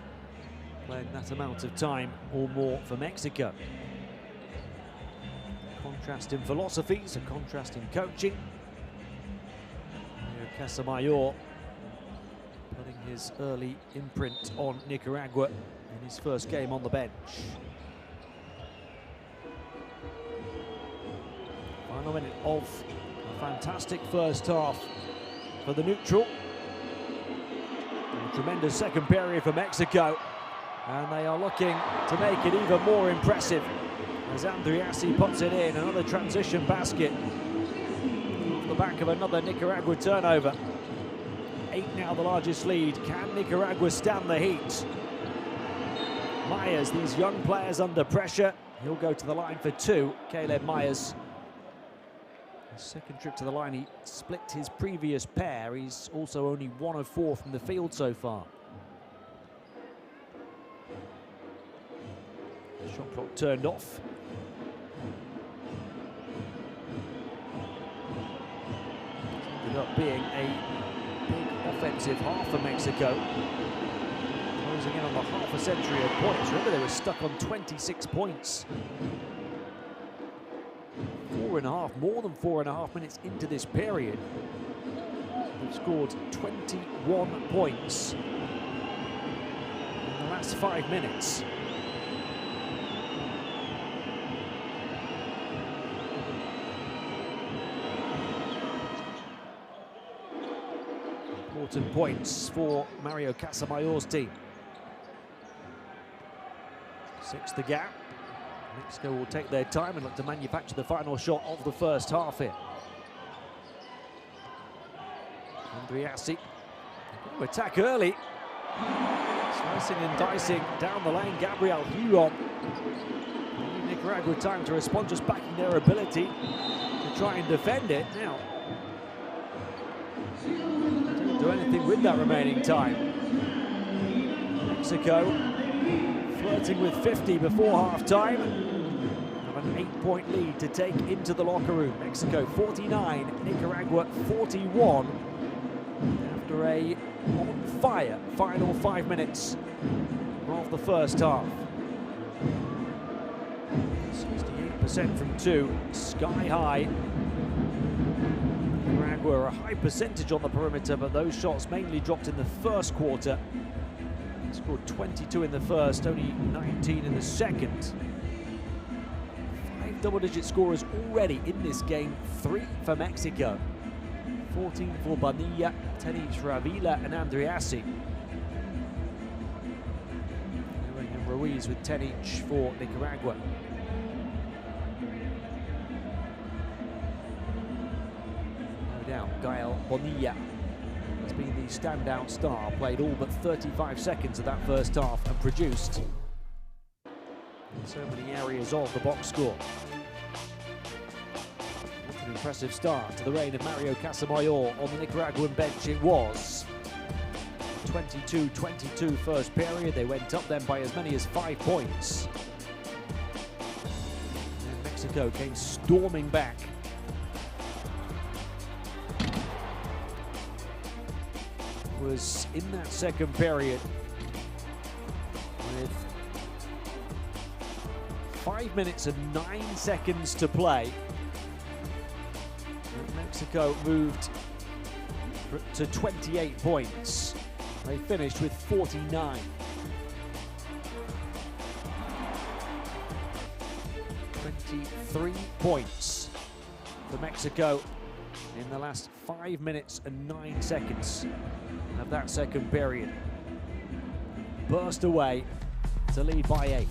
A: playing that amount of time or more for Mexico. Contrast in philosophies, a contrast in coaching. Casamayor putting his early imprint on Nicaragua in his first game on the bench. Final minute of a fantastic first half for the neutral. A tremendous second period for Mexico, and they are looking to make it even more impressive as Andriassi puts it in. Another transition basket off the back of another Nicaragua turnover. 8 now the largest lead. Can Nicaragua stand the heat? Myers, these young players under pressure. He'll go to the line for 2, Caleb Myers. His second trip to the line, he split his previous pair. He's also only 1 of 4 from the field so far. Shot clock turned off. Ended up being a big offensive half for Mexico. Closing in on the half a century of points. Remember, they were stuck on 26 points. 4.5, more than 4.5 minutes into this period. They've scored 21 points in the last 5 minutes. Important points for Mario Casamayor's team. 6 the gap. Mexico will take their time and look to manufacture the final shot of the first half here. Andriassi going to attack early. Slicing and dicing down the lane, Gabriel Huron. Nicaragua time to respond, just backing their ability to try and defend it. Now, don't do anything with that remaining time. Mexico flirting with 50 before half-time. Have an 8-point lead to take into the locker room. Mexico 49, Nicaragua 41. After a on-fire final 5 minutes of the first half. 68% from 2, sky high. Nicaragua a high percentage on the perimeter, but those shots mainly dropped in the first quarter. Scored 22 in the first, only 19 in the second. 5 double-digit scorers already in this game, 3 for Mexico. 14 for Bonilla, Tenich for Avila and Andriassi. And Ruiz with Tenich for Nicaragua. No doubt, Gael Bonilla has been the standout star, played all but 35 seconds of that first half and produced in so many areas of the box score. What an impressive start to the reign of Mario Casamayor on the Nicaraguan bench it was. 22-22 first period, they went up then by as many as 5 points. And Mexico came storming back. Was in that second period with 5 minutes and 9 seconds to play. Mexico moved to 28 points. They finished with 49. 23 points for Mexico in the last 5 minutes and 9 seconds of that second period. Burst away to lead by 8.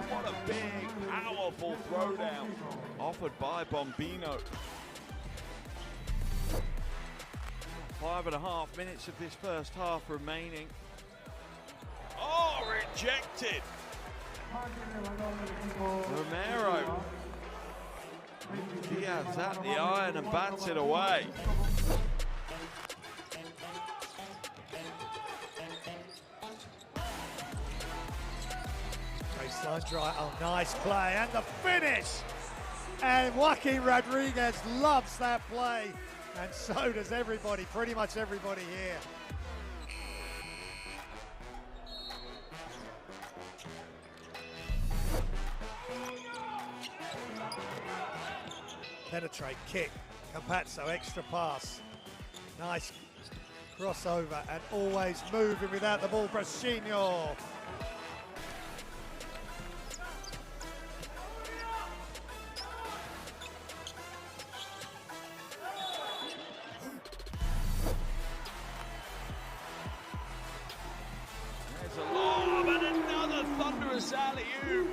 D: What a big, powerful throwdown offered by Bombino. 5.5 minutes of this first half remaining. Oh, rejected. Romero. Diaz at the iron and bats it away.
E: Baseline dry. Oh, nice play. And the finish. And Joaquin Rodriguez loves that play. And so does everybody, pretty much everybody here. Penetrate, kick, Campazzo, extra pass. Nice crossover and always moving without the ball, Brasino.
D: There's a lob and another thunderous alley-oop.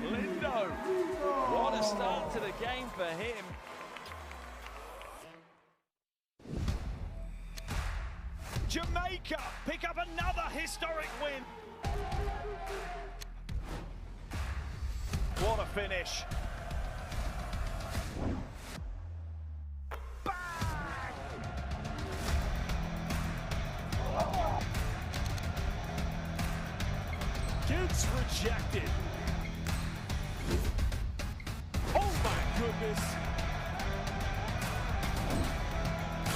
D: Lindo, what a start to the game for him. Jamaica pick up another historic win. What a finish. Bang! Duke's rejected. Oh my goodness.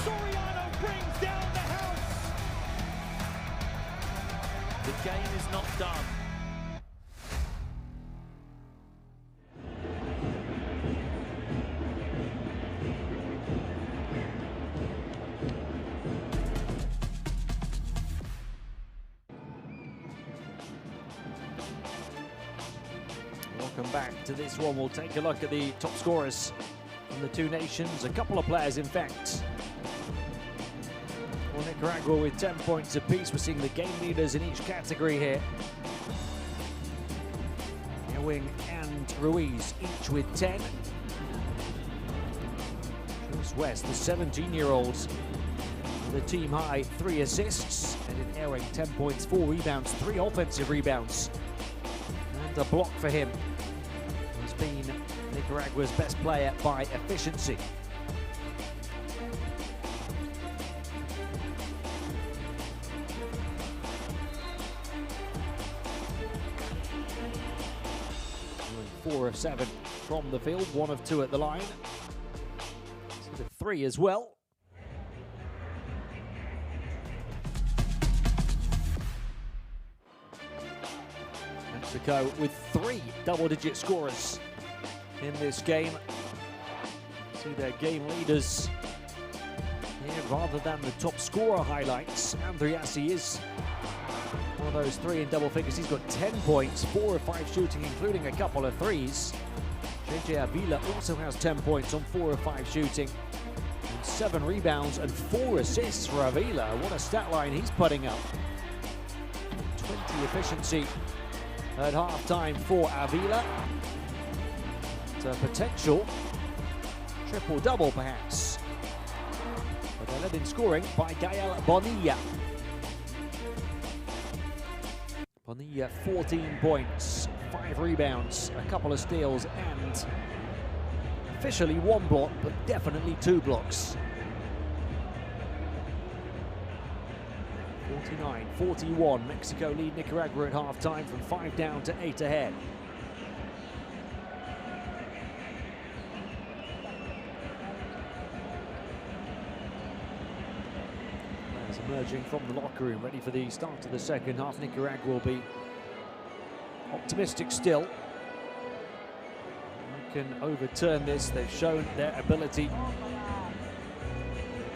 D: Soriano brings down the house. The game is not done.
A: Welcome back to this one. We'll take a look at the top scorers from the two nations. A couple of players, in fact. Well, Nicaragua with 10 points apiece. We're seeing the game leaders in each category here. Ewing and Ruiz each with 10. Chris West, the 17-year-old, with a team high 3 assists. And in Ewing, 10 points, 4 rebounds, 3 offensive rebounds. And a block for him. He's been Nicaragua's best player by efficiency. Doing 4 of 7 from the field, 1 of 2 at the line. So 3 as well. Mexico with 3 double-digit scorers in this game. See their game leaders here rather than the top scorer highlights. Andriassi is one of those 3 in double figures. He's got 10 points, 4 of 5 shooting, including a couple of threes. JJ Avila also has 10 points on 4 of 5 shooting, and 7 rebounds and 4 assists for Avila. What a stat line he's putting up. 20 efficiency at halftime for Avila. It's a potential triple-double, perhaps. But they're led in scoring by Gael Bonilla. Bonilla, 14 points, 5 rebounds, a couple of steals, and officially 1 block, but definitely 2 blocks. 49-41, Mexico lead Nicaragua at halftime from 5 down to 8 ahead. Players emerging from the locker room, ready for the start of the second half. Nicaragua will be optimistic still. They can overturn this. They've shown their ability,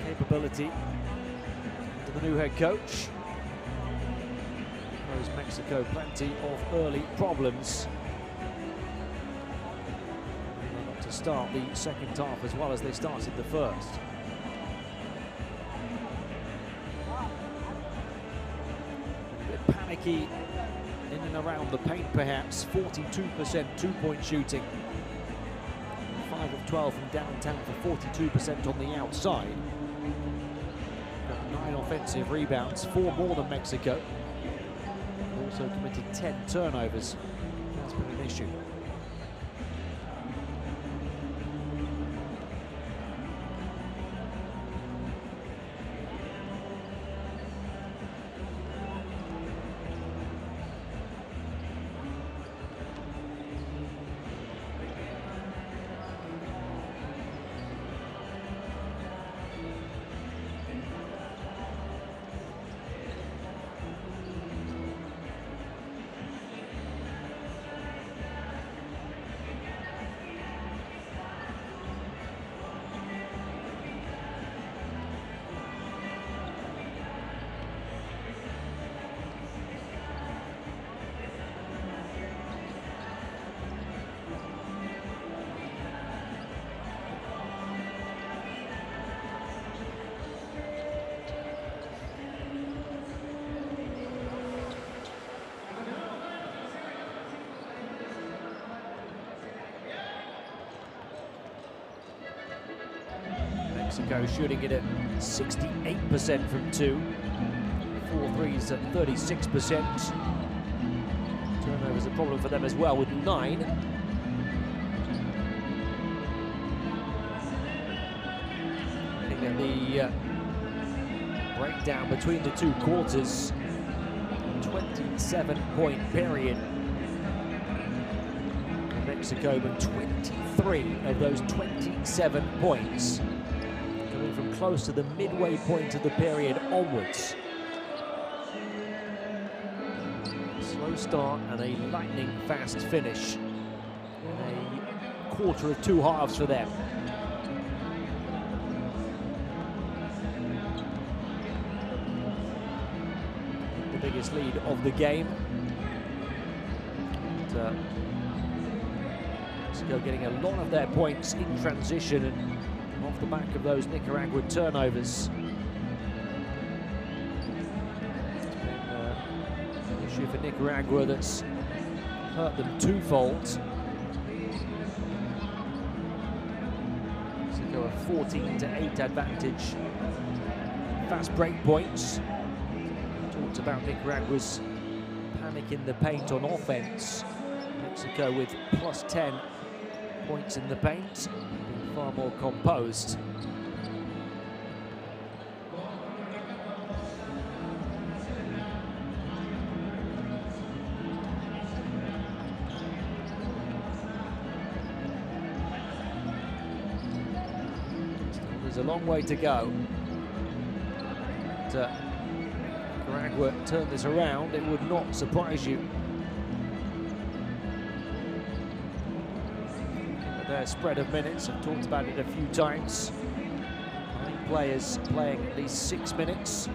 A: capability. The new head coach throws Mexico plenty of early problems to start the second half as well as they started the first. A bit panicky in and around the paint perhaps. 42% two-point shooting, 5 of 12 from downtown for 42% on the outside. 9 offensive rebounds, 4 more than Mexico. Also committed 10 turnovers. That's been an issue. Mexico shooting it at 68% from 2. 4 threes at 36%. Turnovers a problem for them as well with 9. Looking at the breakdown between the 2 quarters. 27-point period. Mexico, but 23 of those 27 points coming from close to the midway point of the period onwards. Slow start and a lightning fast finish in a quarter of 2 halves for them. The biggest lead of the game. And, Mexico getting a lot of their points in transition and off the back of those Nicaraguan turnovers. It's been an issue for Nicaragua that's hurt them twofold. Mexico a 14-8 advantage. Fast break points. Talked about Nicaragua's panic in the paint on offense. Mexico with plus 10 points in the paint, far more composed. Still, there's a long way to go. Nicaragua turned this around, it would not surprise you. Their spread of minutes, I've talked about it a few times. 9 players playing at least 6 minutes.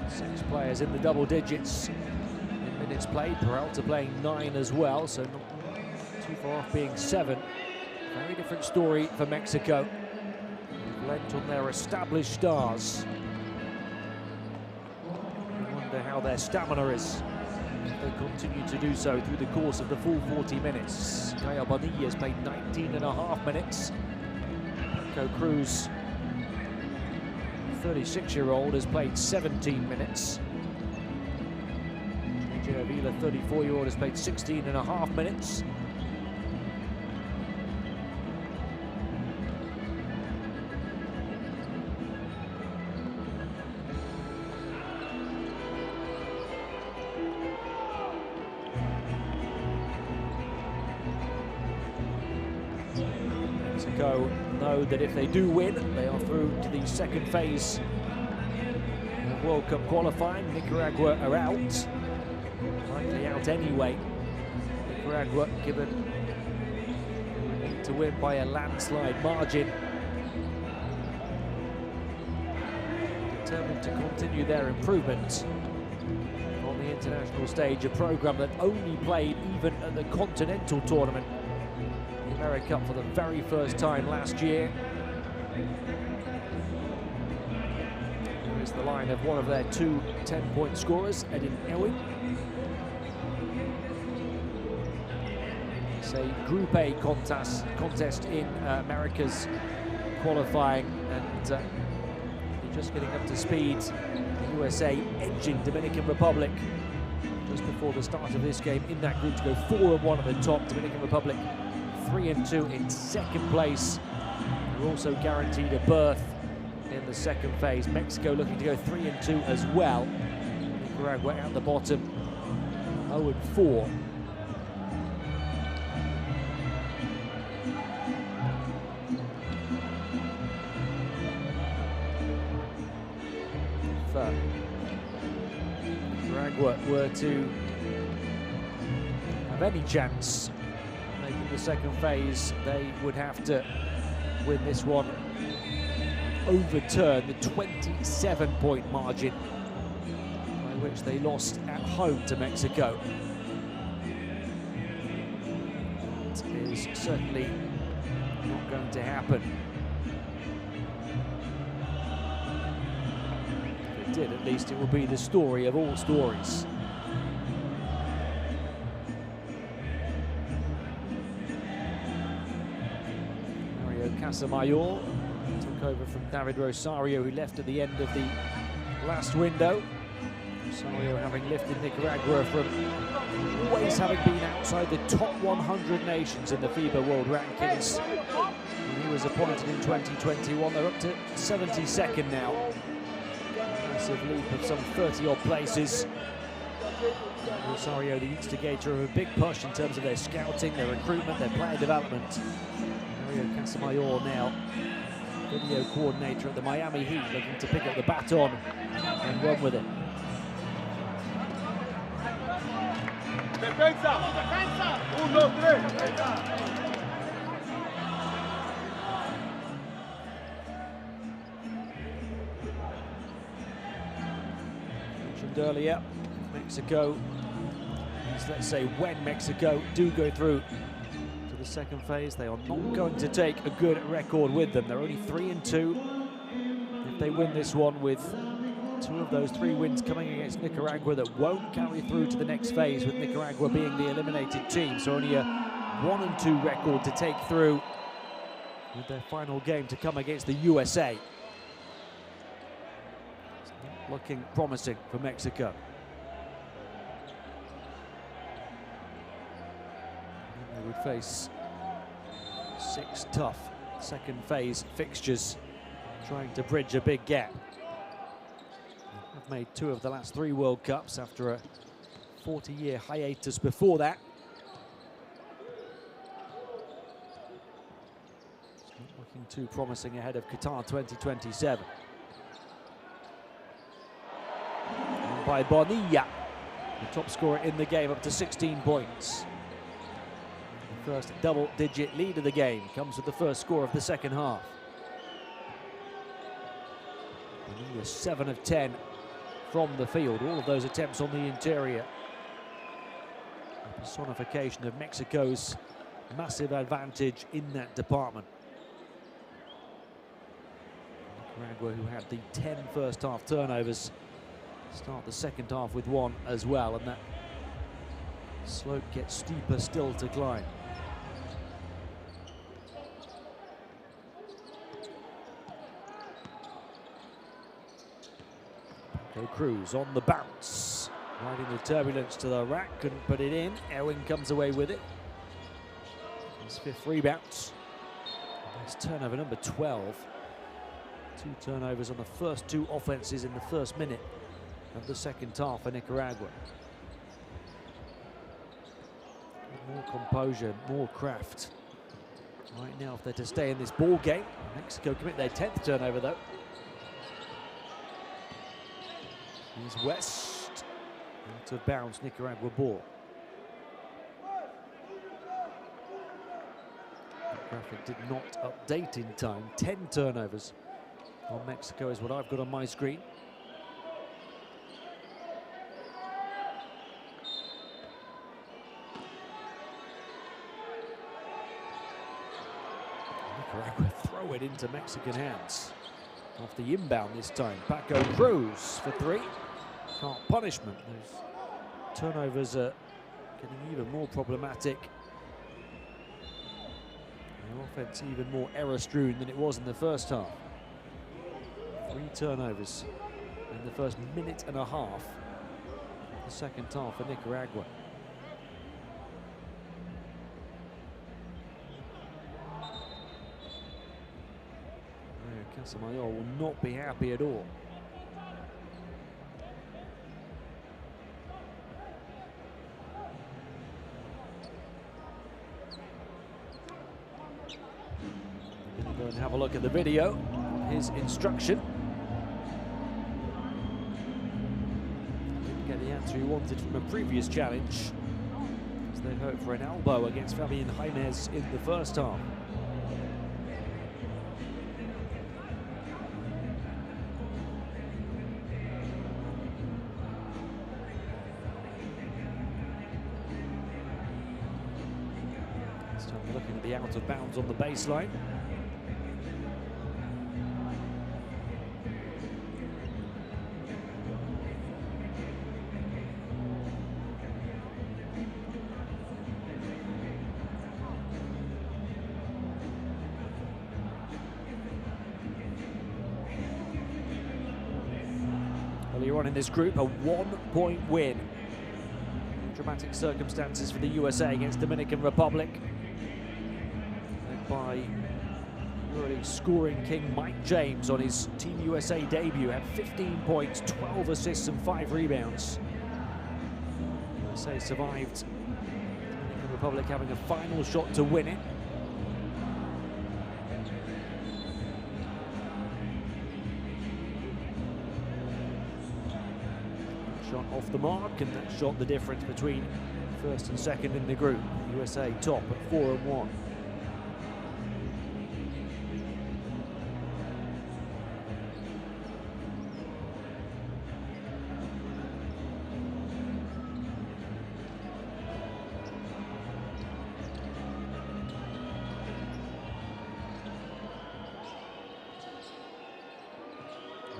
A: Six players in the double digits in minutes played. Peralta playing 9 as well, so not too far off being 7. Very different story for Mexico. They've lent on their established stars. I wonder how their stamina is. They continue to do so through the course of the full 40 minutes. Gael Bonilla has played 19.5 minutes. Paco Cruz 36-year-old, has played 17 minutes. JJ Avila, 34-year-old, has played 16.5 minutes. Mexico know that if they do win, they are through to the second phase of World Cup qualifying. Nicaragua are out, likely out anyway. Nicaragua given to win by a landslide margin. Determined to continue their improvement on the international stage, a program that only played even at the Continental Tournament, the America Cup, for the very first time last year. Here is the line of one of their two 10-point scorers, Edin Ewing. It's a Group A contest in America's qualifying, and just getting up to speed. The USA edging Dominican Republic just before the start of this game in that group to go 4-1 at the top. Dominican Republic 3-2 in second place. They're also guaranteed a berth in the second phase. Mexico looking to go 3-2 as well. Nicaragua at the bottom, 0-4. Nicaragua were to have any chance of making the second phase, they would have to win this one, overturn the 27-point margin by which they lost at home to Mexico. It is certainly not going to happen. Did, at least it will be the story of all stories. Mario Casamayor took over from David Rosario, who left at the end of the last window. Rosario having lifted Nicaragua from always having been outside the top 100 nations in the FIBA World Rankings. When he was appointed in 2021, they're up to 72nd now. Massive leap of some 30-odd places. Rosario, the instigator of a big push in terms of their scouting, their recruitment, their player development. Mario Casamayor now video coordinator at the Miami Heat, looking to pick up the baton and run with it.
C: Defensa! Defensa! 1, 2, 3!
A: Earlier, Mexico, let's say when Mexico do go through to the second phase, they are not going to take a good record with them. They're only 3-2. If they win this one, with 2 of those 3 wins coming against Nicaragua, that won't carry through to the next phase, with Nicaragua being the eliminated team. So only a 1-2 record to take through, with their final game to come against the USA. Looking promising for Mexico. They would face 6 tough second phase fixtures, trying to bridge a big gap. They've made 2 of the last 3 World Cups after a 40-year hiatus before that. It's not looking too promising ahead of Qatar 2027. By Bonilla, the top scorer in the game, up to 16 points. The first double-digit lead of the game comes with the first score of the second half. Bonilla 7 of 10 from the field, all of those attempts on the interior. A personification of Mexico's massive advantage in that department. Nicaragua, who had the 10 first-half turnovers, start the second half with 1 as well, and that slope gets steeper still to climb. Go Cruz on the bounce. Riding the turbulence to the rack, couldn't put it in. Ewing comes away with it. His 5th rebound. That's turnover number 12. 2 turnovers on the first 2 offenses in the first minute of the second half for Nicaragua. More composure, more craft. Right now, if they're to stay in this ball game, Mexico commit their 10th turnover though. Here's West. Out of bounds, Nicaragua ball. The graphic did not update in time. 10 turnovers on Mexico is what I've got on my screen. Nicaragua throw it into Mexican hands. Off the inbound this time. Paco Cruz for 3. Can't punishment. Those turnovers are getting even more problematic. The offense even more error-strewn than it was in the first half. 3 turnovers in the first minute and a half of the second half for Nicaragua. Casamayor will not be happy at all. We're going to go and have a look at the video. His instruction. Didn't get the answer he wanted from a previous challenge, as they hoped for an elbow against Fabian Jaimez in the first half. We're looking at the out of bounds on the baseline. Earlier on in this group, a 1-point win. Dramatic circumstances for the USA against Dominican Republic. Led by early scoring king Mike James on his Team USA debut. Had 15 points, 12 assists and 5 rebounds. USA survived. Dominican Republic having a final shot to win it. Shot off the mark, and that shot the difference between first and second in the group. USA top at 4-1.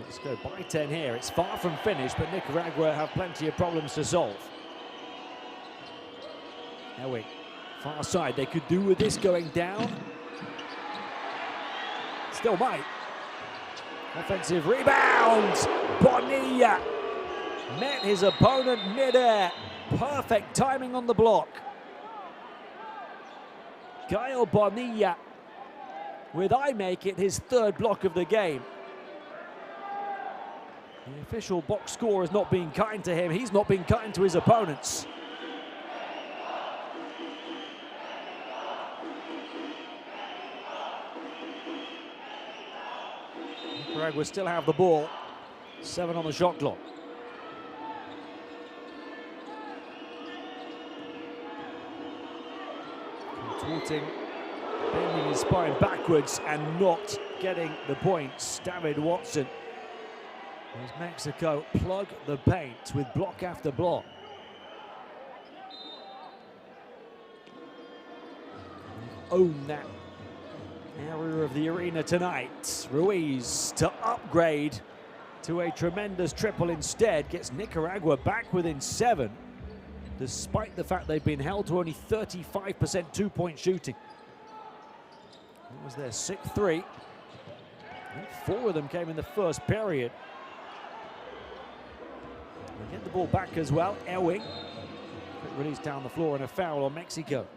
A: Let's go by 10 here. It's far from finished, but Nicaragua have plenty of problems to solve. Ewing, far side. They could do with this going down. Still might. Offensive rebound. Bonilla met his opponent mid-air. Perfect timing on the block. Gael Bonilla with, I make it, his 3rd block of the game. The official box score has not been kind to him. He's not been kind to his opponents. Nicaragua still have the ball. 7 on the shot clock. Contorting, bending his spine backwards and not getting the points. David Watson. As Mexico plug the paint with block after block. Own that area of the arena tonight. Ruiz to upgrade to a tremendous triple instead. Gets Nicaragua back within 7, despite the fact they've been held to only 35% 2-point shooting. That was their 6th 3. 4 of them came in the first period. Get the ball back as well. Ewing. Quick release down the floor and a foul on Mexico.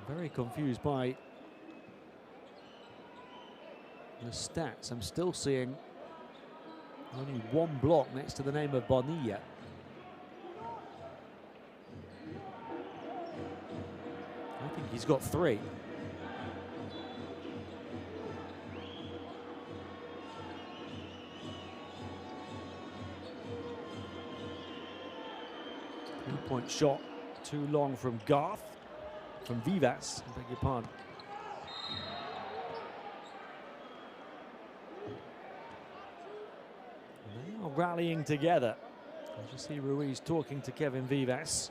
A: I'm very confused by the stats. I'm still seeing only one block next to the name of Bonilla. I think he's got 3. Three-point shot too long from Garth, from Vivas, I beg your pardon. They are rallying together. As you see Ruiz talking to Kevin Vivas.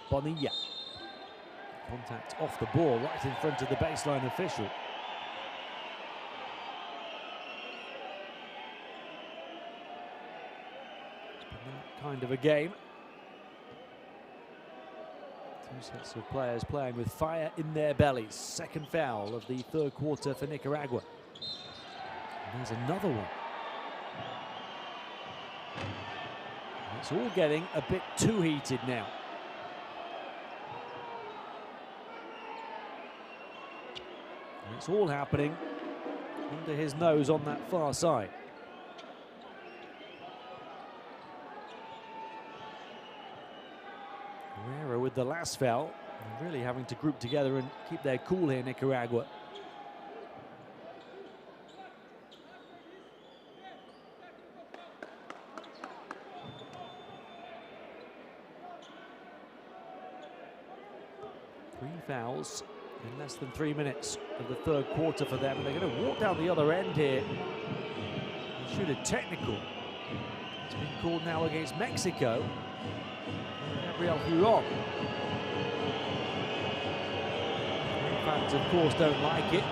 A: Bonilla. Contact off the ball, right in front of the baseline official. It's been that kind of a game. Two sets of players playing with fire in their bellies. Second foul of the third quarter for Nicaragua. And there's another one. It's all getting a bit too heated now. It's all happening under his nose on that far side. Herrera with the last foul, and really having to group together and keep their cool here, Nicaragua. Three fouls in less than 3 minutes of the third quarter for them, and they're going to walk down the other end here and shoot a technical. It's been called now against Mexico. Gabriel Huron. Fans, of course, don't like it.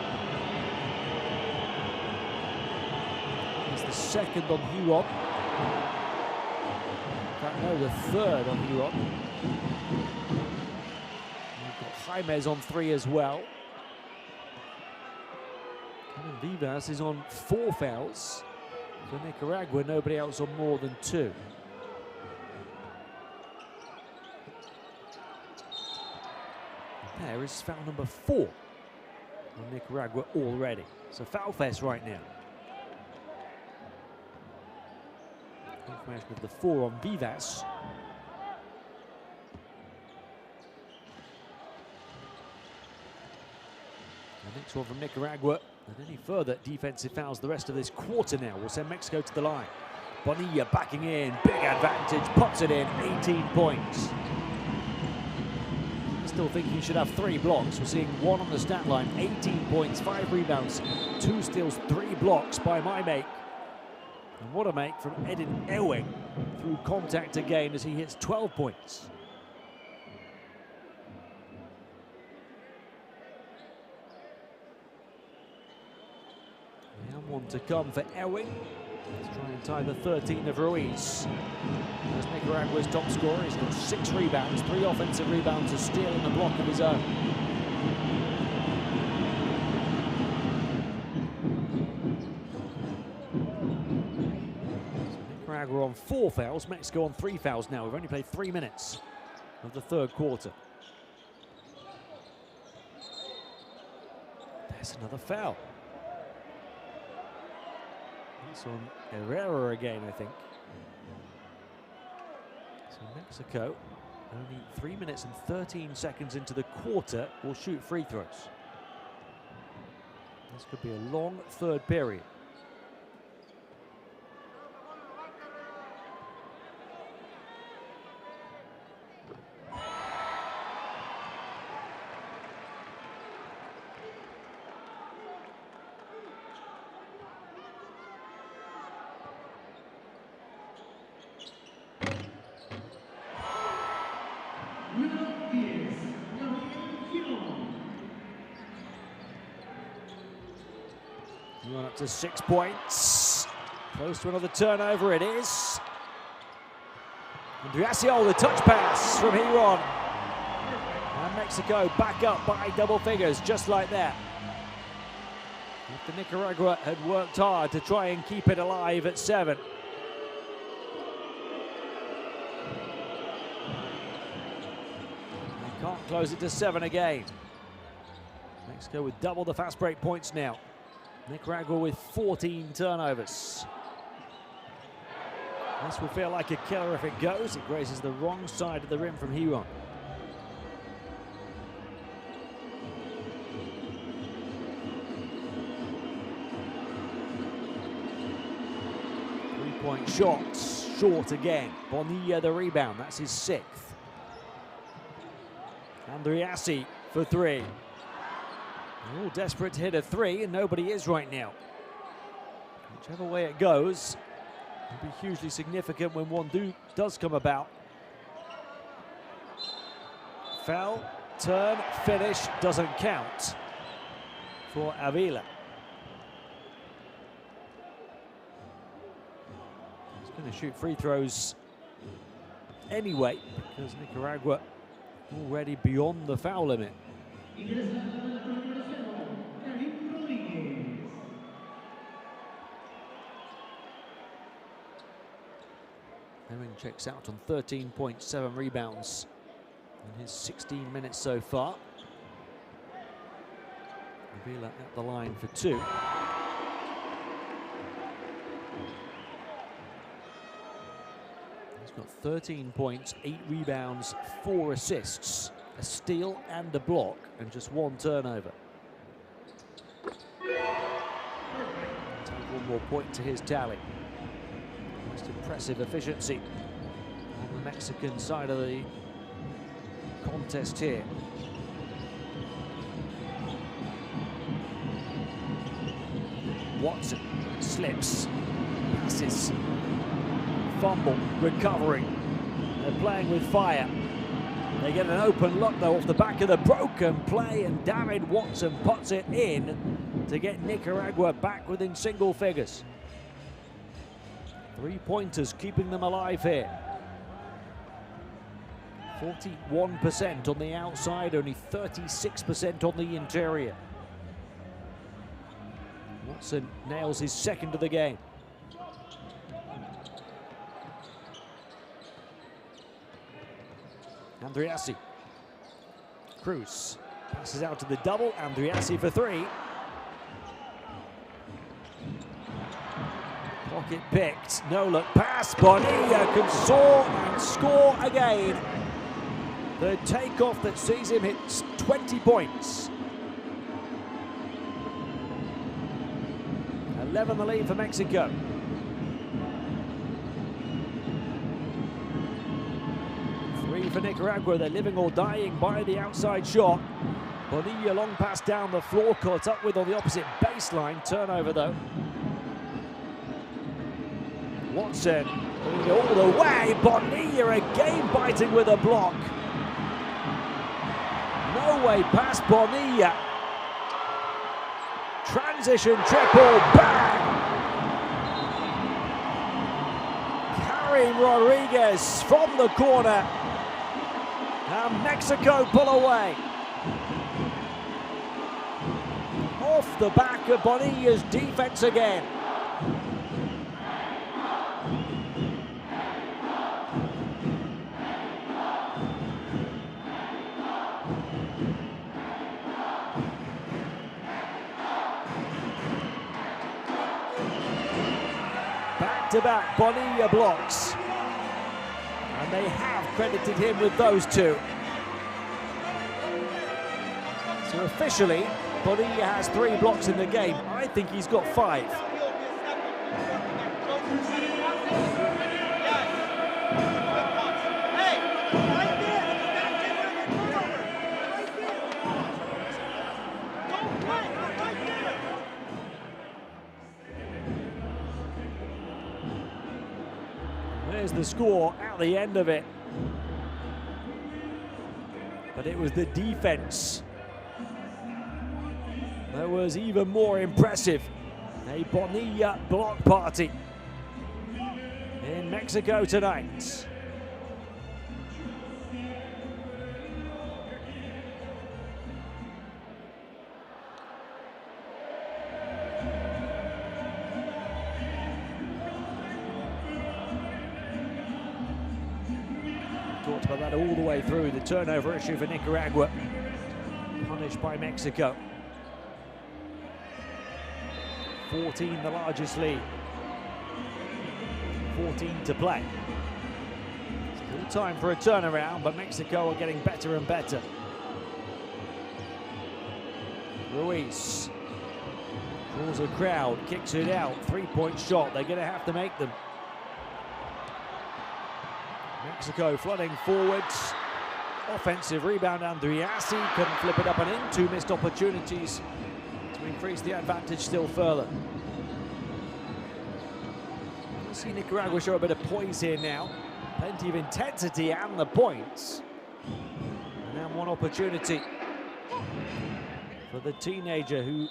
A: It's the second on Huron. In fact, no, the third on Huron. Jaimez on 3 as well. And Vivas is on 4 fouls. For Nicaragua, nobody else on more than 2. And there is foul number 4 on Nicaragua already. So foul fest right now. Confirmation of the 4 on Vivas. The next one from Nicaragua, and any further defensive fouls the rest of this quarter now will send Mexico to the line. Bonilla backing in, big advantage, puts it in, 18 points. I still think he should have 3 blocks. We're seeing 1 on the stat line, 18 points, 5 rebounds, 2 steals, 3 blocks by my make. And what a make from Edin Ewing through contact again as he hits 12 points. One to come for Ewing. Let's try and tie the 13 of Ruiz. As Nicaragua's top scorer, he's got 6 rebounds, 3 offensive rebounds, a steal and a block of his own. So Nicaragua on 4 fouls, Mexico on 3 fouls now. We've only played 3 minutes of the third quarter. There's another foul. It's on Herrera again, I think. So Mexico, only 3 minutes and 13 seconds into the quarter, will shoot free throws. This could be a long third period. Run up to 6 points. Close to another turnover, it is. Andriasio, the touch pass from Hiron. And Mexico back up by double figures, just like that. After Nicaragua had worked hard to try and keep it alive at 7. They can't close it to 7 again. Mexico with double the fast break points now. Nicaragua with 14 turnovers. This will feel like a killer if it goes. It grazes the wrong side of the rim from Hiron. Three-point shots, short again. Bonilla the rebound, that's his 6th. Andriassi for 3. They're all desperate to hit a 3, and nobody is right now. Whichever way it goes, it'll be hugely significant when one does come about. Foul, turn, finish, doesn't count for Avila. He's going to shoot free throws anyway, because Nicaragua already beyond the foul limit. Herring checks out on 13.7 rebounds in his 16 minutes so far. Avila at the line for 2. He's got 13 points, 8 rebounds, 4 assists, a steal and a block, and just 1 turnover. Take 1 more point to his tally. Most impressive efficiency on the Mexican side of the contest here. Watson slips, passes, fumble, recovery. They're playing with fire. They get an open look though off the back of the broken play, and David Watson puts it in to get Nicaragua back within single figures. 3-pointers keeping them alive here. 41% on the outside, only 36% on the interior. Watson nails his 2nd of the game. Andriassi. Cruz passes out to the double. Andriassi for 3. Pocket picked, no look pass. Bonilla can soar and score again. The takeoff that sees him hit 20 points. 11 the lead for Mexico. For Nicaragua, they're living or dying by the outside shot. Bonilla long pass down the floor, caught up with on the opposite baseline. Turnover though. Watson all the way. Bonilla again biting with a block. No way past Bonilla. Transition triple, bang! Karim Rodriguez from the corner. And Mexico pull away. Off the back of Bonilla's defense again. Back-to-back Bonilla blocks. And they have credited him with those 2. So officially, Bonilla has 3 blocks in the game. I think he's got 5. There's the score at the end of it. But it was the defense that was even more impressive. A Bonilla block party in Mexico tonight. Talked about that all the way through, the turnover issue for Nicaragua, punished by Mexico. 14 the largest lead. 14 to play. Still time for a turnaround, but Mexico are getting better and better. Ruiz draws a crowd, kicks it out, three-point shot. They're going to have to make them. Mexico flooding forwards. Offensive rebound, Andriassi couldn't flip it up and in. Two missed opportunities to increase the advantage still further. We'll see Nicaragua show a bit of poise here now. Plenty of intensity and the points. And then one opportunity for the teenager who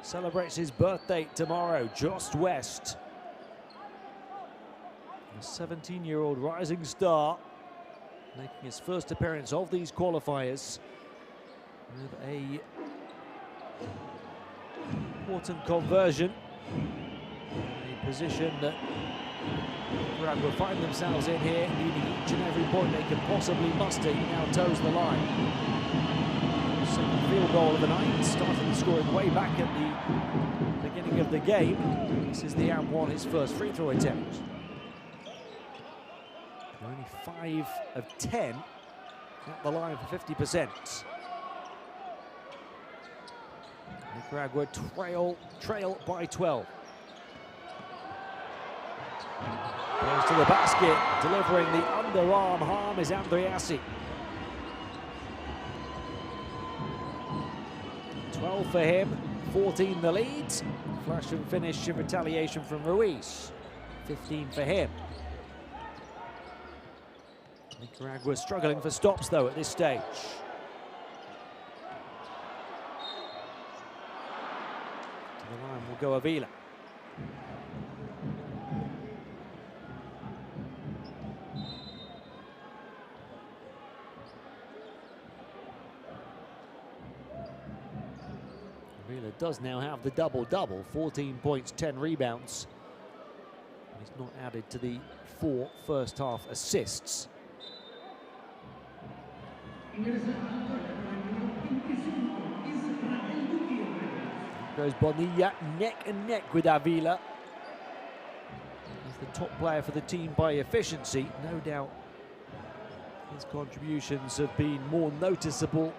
A: celebrates his birthday tomorrow, Just West. A 17-year-old rising star making his first appearance of these qualifiers with a important conversion, a position that Nicaragua find themselves in here, needing each and every point they can possibly muster. He now toes the line. Second field goal of the night, started the scoring way back at the beginning of the game. This is the AMP1, his first free throw attempt. Only 5 of 10 at the line for 50%. Nicaragua trail by 12. Goes to the basket, delivering the underarm harm is Andriassi. 12 for him, 14 the lead. Flash and finish in retaliation from Ruiz. 15 for him. Nicaragua struggling for stops though at this stage. To the line will go Avila. Avila does now have the double-double, 14 points, 10 rebounds. He's not added to the 4 first half assists. Goes Bonilla neck and neck with Avila. He's the top player for the team by efficiency. No doubt his contributions have been more noticeable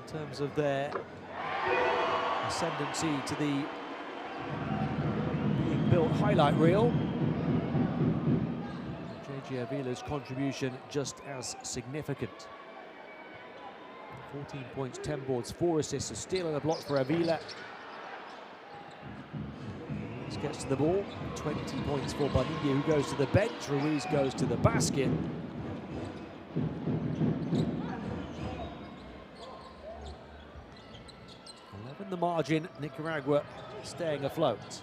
A: in terms of their ascendancy to the being built highlight reel. Avila's contribution just as significant. 14 points, 10 boards, 4 assists, a steal and a block for Avila. Ruiz gets to the ball, 20 points for Bonilla, who goes to the bench. Ruiz goes to the basket. The margin, Nicaragua staying afloat.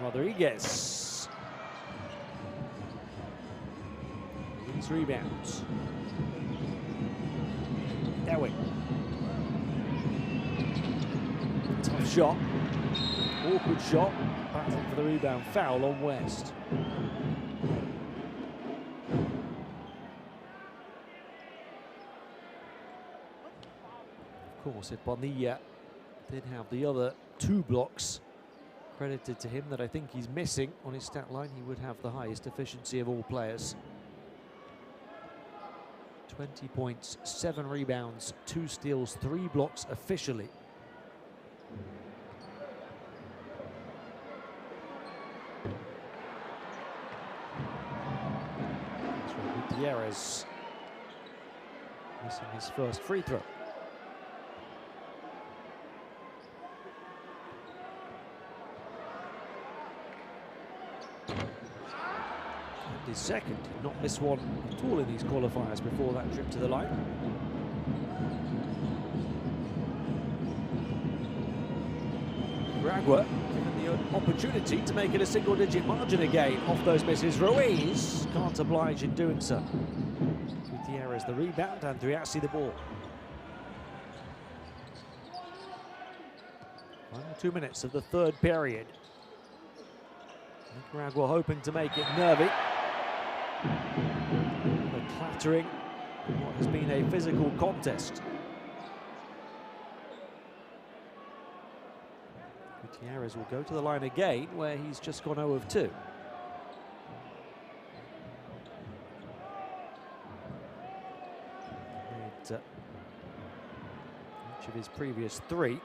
A: Rodriguez. These rebounds. Ewing. Tough shot. Awkward shot. Battling for the rebound. Foul on West. Of course, if Bonilla did have the other 2 blocks credited to him that I think he's missing on his stat line, he would have the highest efficiency of all players. 20 points, 7 rebounds, 2 steals, 3 blocks officially. Gutierrez missing his first free throw. His second, not miss one at all in these qualifiers before that trip to the line. Nicaragua given the opportunity to make it a single-digit margin again off those misses. Ruiz can't oblige in doing so. Gutierrez the rebound, and Andriassi the ball. Final 2 minutes of the third period. Nicaragua hoping to make it nervy. The clattering in what has been a physical contest. Gutierrez will go to the line again, where he's just gone 0 of 2. Made each of his previous 3 in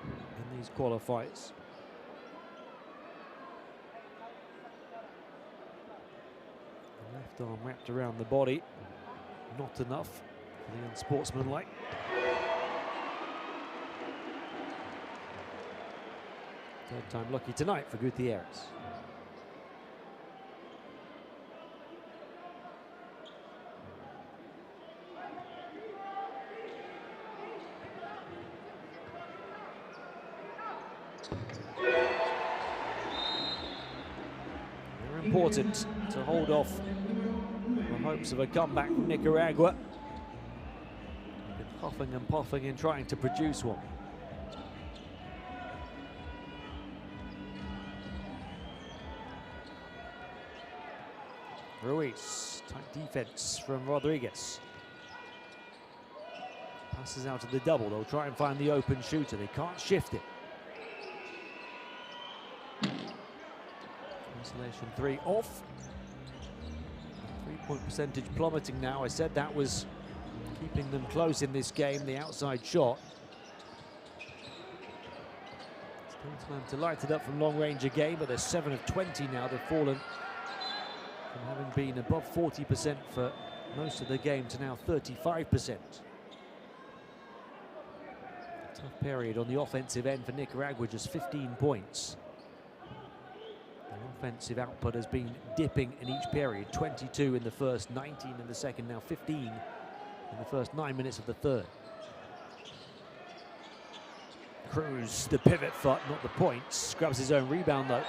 A: these qualifiers. Left arm wrapped around the body, not enough for the unsportsmanlike. Third time lucky tonight for Gutierrez. They're important to hold off the hopes of a comeback from Nicaragua. They've been huffing and puffing in trying to produce one. Ruiz, tight defense from Rodriguez. Passes out of the double. They'll try and find the open shooter. They can't shift it. Isolation 3 off. 3-point percentage plummeting now. I said that was keeping them close in this game, the outside shot. Still time to light it up from long range again, but they're 7 of 20 now. They've fallen from having been above 40% for most of the game to now 35%. Tough period on the offensive end for Nicaragua, just 15 points. Their offensive output has been dipping in each period, 22 in the first, 19 in the second, now 15 in the first 9 minutes of the third. Cruz, the pivot foot, not the points, grabs his own rebound though.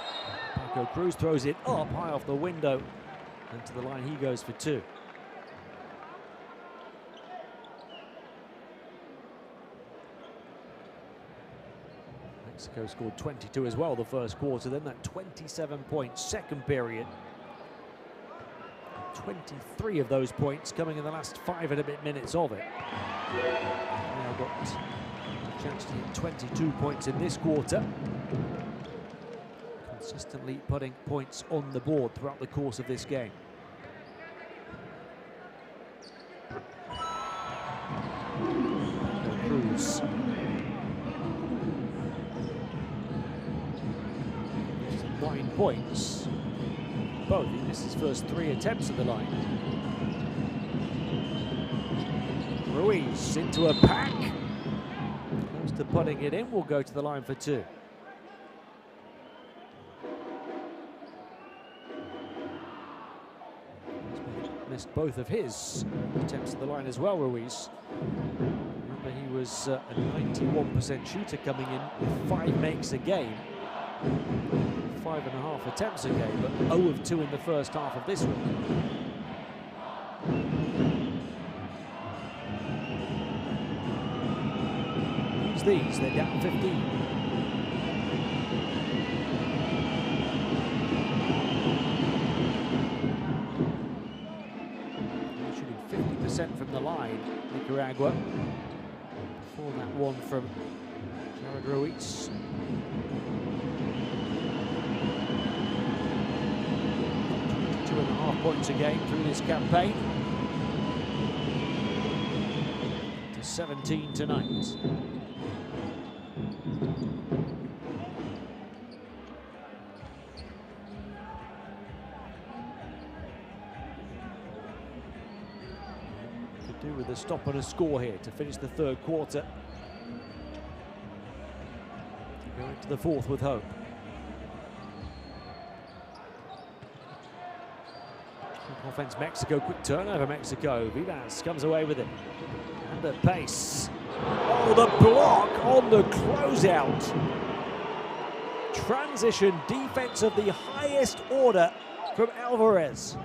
A: Paco Cruz throws it up high off the window, and to the line he goes for 2. Mexico scored 22 as well the first quarter, then that 27-point second period. 23 of those points coming in the last 5 and a bit minutes of it. Now got a chance to hit 22 points in this quarter. Consistently putting points on the board throughout the course of this game. Cruz. 9 points. Both. He missed his first 3 attempts at the line. Ruiz into a pack. Close to putting it in. Will go to the line for 2. Missed both of his attempts at the line as well, Ruiz. Remember, he was a 91% shooter coming in with 5 makes a game. 5.5 attempts a game, but 0 of 2 in the first half of this one. Use these, they're down 15. Shooting 50% from the line, Nicaragua. Before that one from Jared Ruiz. 2.5 points a game through this campaign. To 17 tonight. Could do with a stop and a score here to finish the third quarter. Go into the fourth with hope. Offense Mexico, quick turnover Mexico. Vivas comes away with it. And at pace. Oh, the block on the closeout. transition defense of the highest order from Alvarez.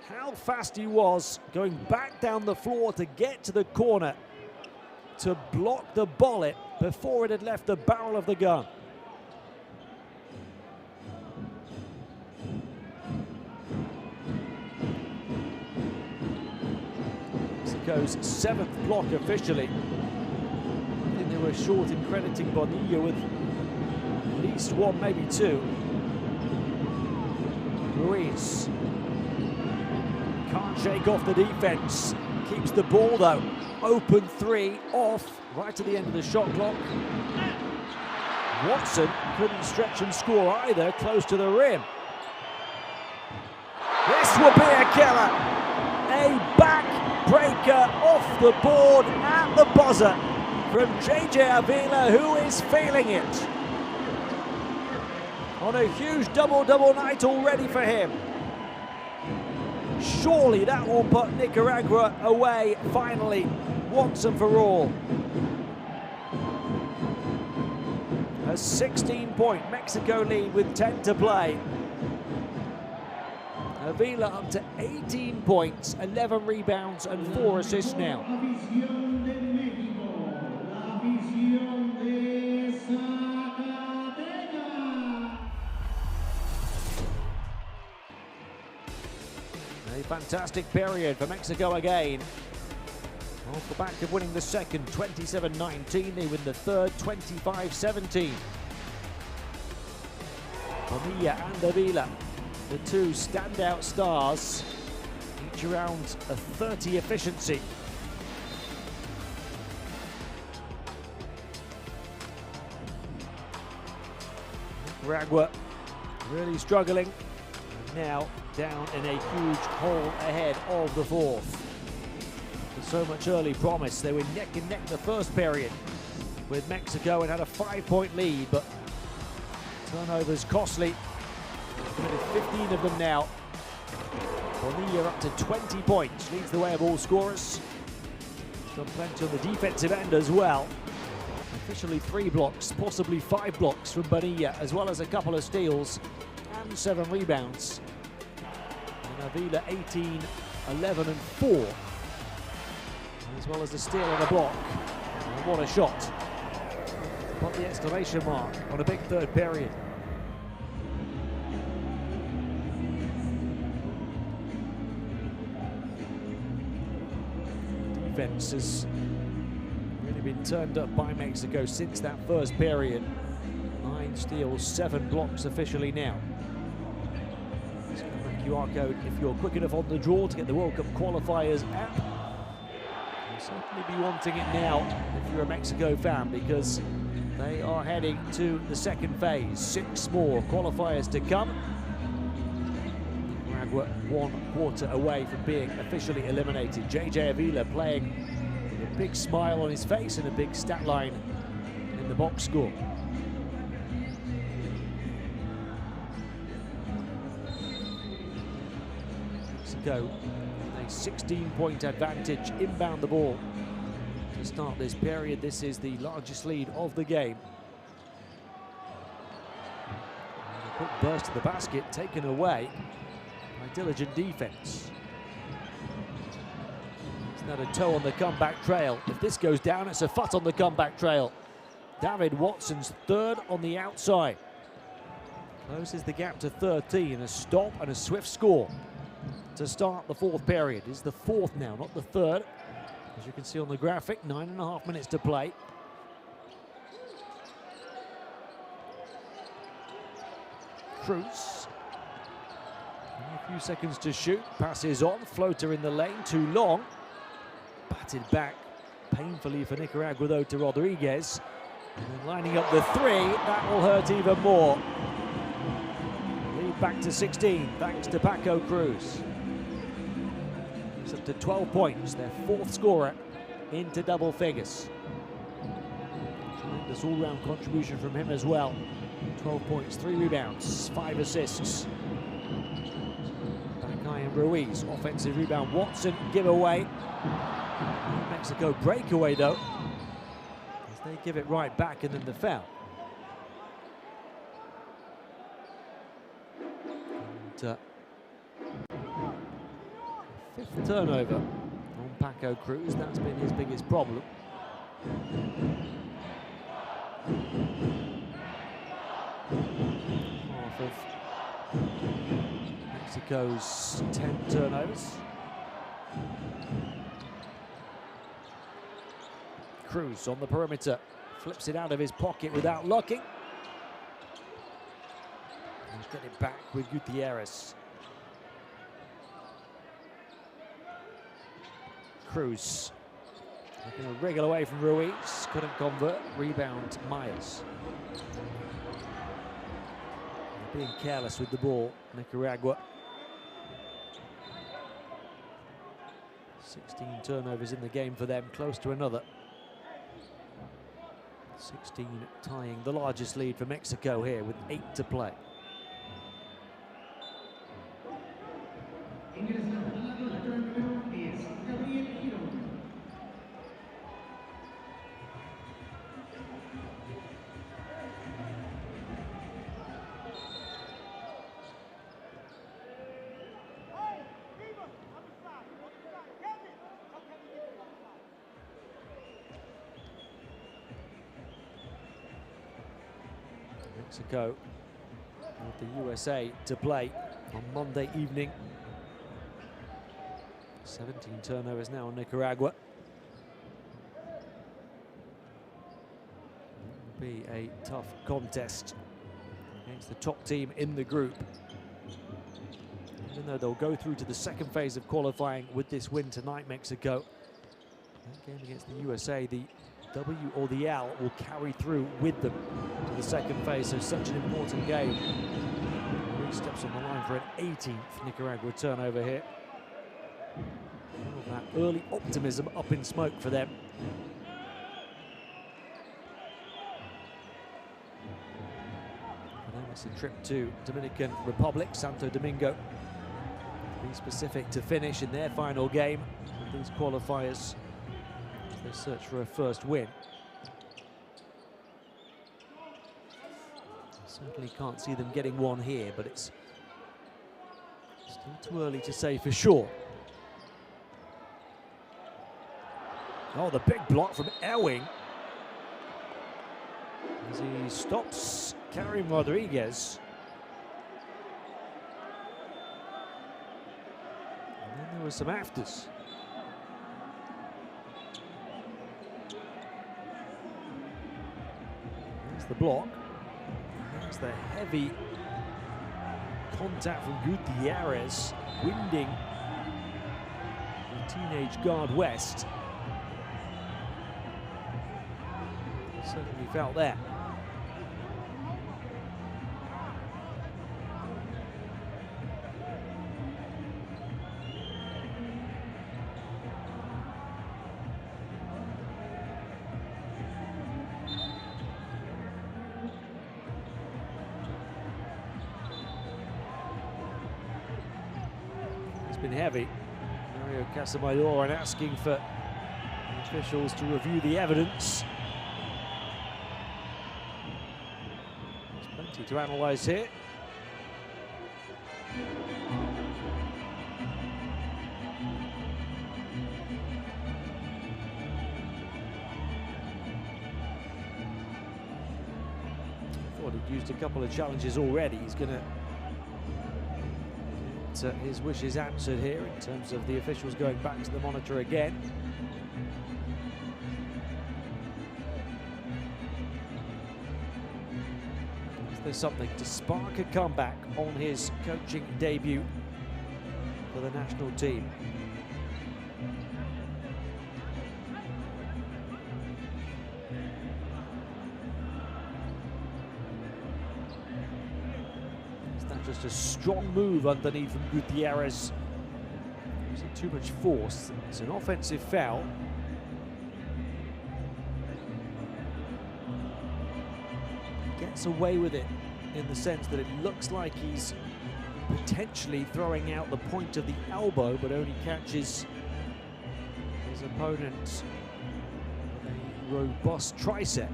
A: How fast he was going back down the floor to get to the corner to block the bullet before it had left the barrel of the gun. Mexico's 7th block officially. I think they were short in crediting Bonilla with at least one, maybe two. Ruiz can't shake off the defense. Keeps the ball though. Open three off right to the end of the shot clock. Watson couldn't stretch and score either, close to the rim. This will be a killer. A backbreaker off the board at the buzzer from JJ Avila, who is feeling it. On a huge double-double night already for him. Surely that will put Nicaragua away finally, once and for all. A 16-point Mexico lead with 10 to play. Avila up to 18 points, 11 rebounds and 4 assists now. A fantastic period for Mexico again. Off the back of winning the second 27-19, they win the third 25-17. Bonilla and Avila, the two standout stars, each around a 30 efficiency. Nicaragua really struggling, and now down in a huge hole ahead of the fourth. There's so much early promise. They were neck and neck the first period with Mexico and had a 5-point lead, but turnovers costly. Committed 15 of them now. Bonilla up to 20 points, leads the way of all scorers. Done plenty on the defensive end as well. Officially 3 blocks, possibly 5 blocks from Bonilla, as well as a couple of steals and 7 rebounds. And Avila 18, 11 and 4. As well as a steal and a block. And what a shot. Put the exclamation mark on a big third period. Defense has really been turned up by Mexico since that first period. 9 steals, 7 blocks officially now. Scan that QR code if you're quick enough on the draw to get the World Cup Qualifiers app. You'll certainly be wanting it now if you're a Mexico fan, because they are heading to the second phase. 6 more qualifiers to come. Nicaragua 1 quarter away from being officially eliminated. JJ Avila playing with a big smile on his face and a big stat line in the box score. Mexico with a 16-point advantage, inbound the ball to start this period. This is the largest lead of the game. And a quick burst to the basket taken away by diligent defense. It's not a toe on the comeback trail. If this goes down, it's a foot on the comeback trail. David Watson's third on the outside. Closes the gap to 13. A stop and a swift score to start the fourth period. It's the fourth now, not the third. As you can see on the graphic, 9.5 minutes to play. Cruz. A few seconds to shoot. Passes on. Floater in the lane. Too long. Batted back painfully for Nicaragua, though, to Rodriguez. And then lining up the three. That will hurt even more. Lead back to 16, thanks to Paco Cruz. He's up to 12 points, their fourth scorer into double figures. Tremendous all-round contribution from him as well. 12 points, 3 rebounds, 5 assists. Bakai and Ruiz, offensive rebound. Watson, giveaway. Mexico breakaway though. As They give it right back and then the foul. And, fifth turnover on Paco Cruz. That's been his biggest problem. Half of Mexico's 10 turnovers. Cruz on the perimeter, flips it out of his pocket without locking. He's got it back with Gutierrez. Cruz looking to wriggle away from Ruiz, couldn't convert. Rebound Myers. Being careless with the ball, Nicaragua. 16 turnovers in the game for them, close to another. 16 tying the largest lead for Mexico here with 8 to play. Mexico with the USA to play on Monday evening. 17 turnovers now on Nicaragua. It will be a tough contest against the top team in the group. Even though they'll go through to the second phase of qualifying with this win tonight, Mexico. That game against the USA, the W or the L will carry through with them to the second phase, so such an important game. Ruiz steps on the line for an 18th Nicaragua turnover here. All of that early optimism up in smoke for them. And then it's a trip to Dominican Republic, Santo Domingo. To be specific, to finish in their final game of these qualifiers. They search for a first win. Certainly can't see them getting one here, but it's still too early to say for sure. Oh, the big block from Ewing as he stops Karim Rodriguez. And then there were some afters. The block. There's the heavy contact from Gutierrez, winding the teenage guard West. Certainly felt there. Been heavy. Mario Casamayor and asking for the officials to review the evidence. There's plenty to analyse here. Thought he'd used a couple of challenges already. He's going to his wishes answered here in terms of the officials going back to the monitor again. Is there something to spark a comeback on his coaching debut for the national team? Just a strong move underneath from Gutierrez. Using too much force. It's an offensive foul. Gets away with it in the sense that it looks like he's potentially throwing out the point of the elbow, but only catches his opponent with a robust tricep.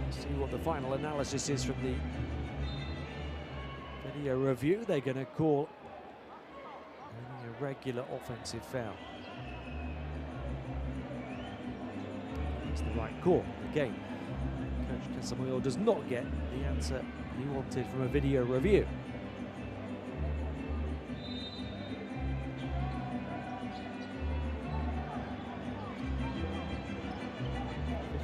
A: Let's see what the final analysis is from the video review. They're going to call an irregular offensive foul. That's the right call. Again, Coach Casamoyo does not get the answer he wanted from a video review.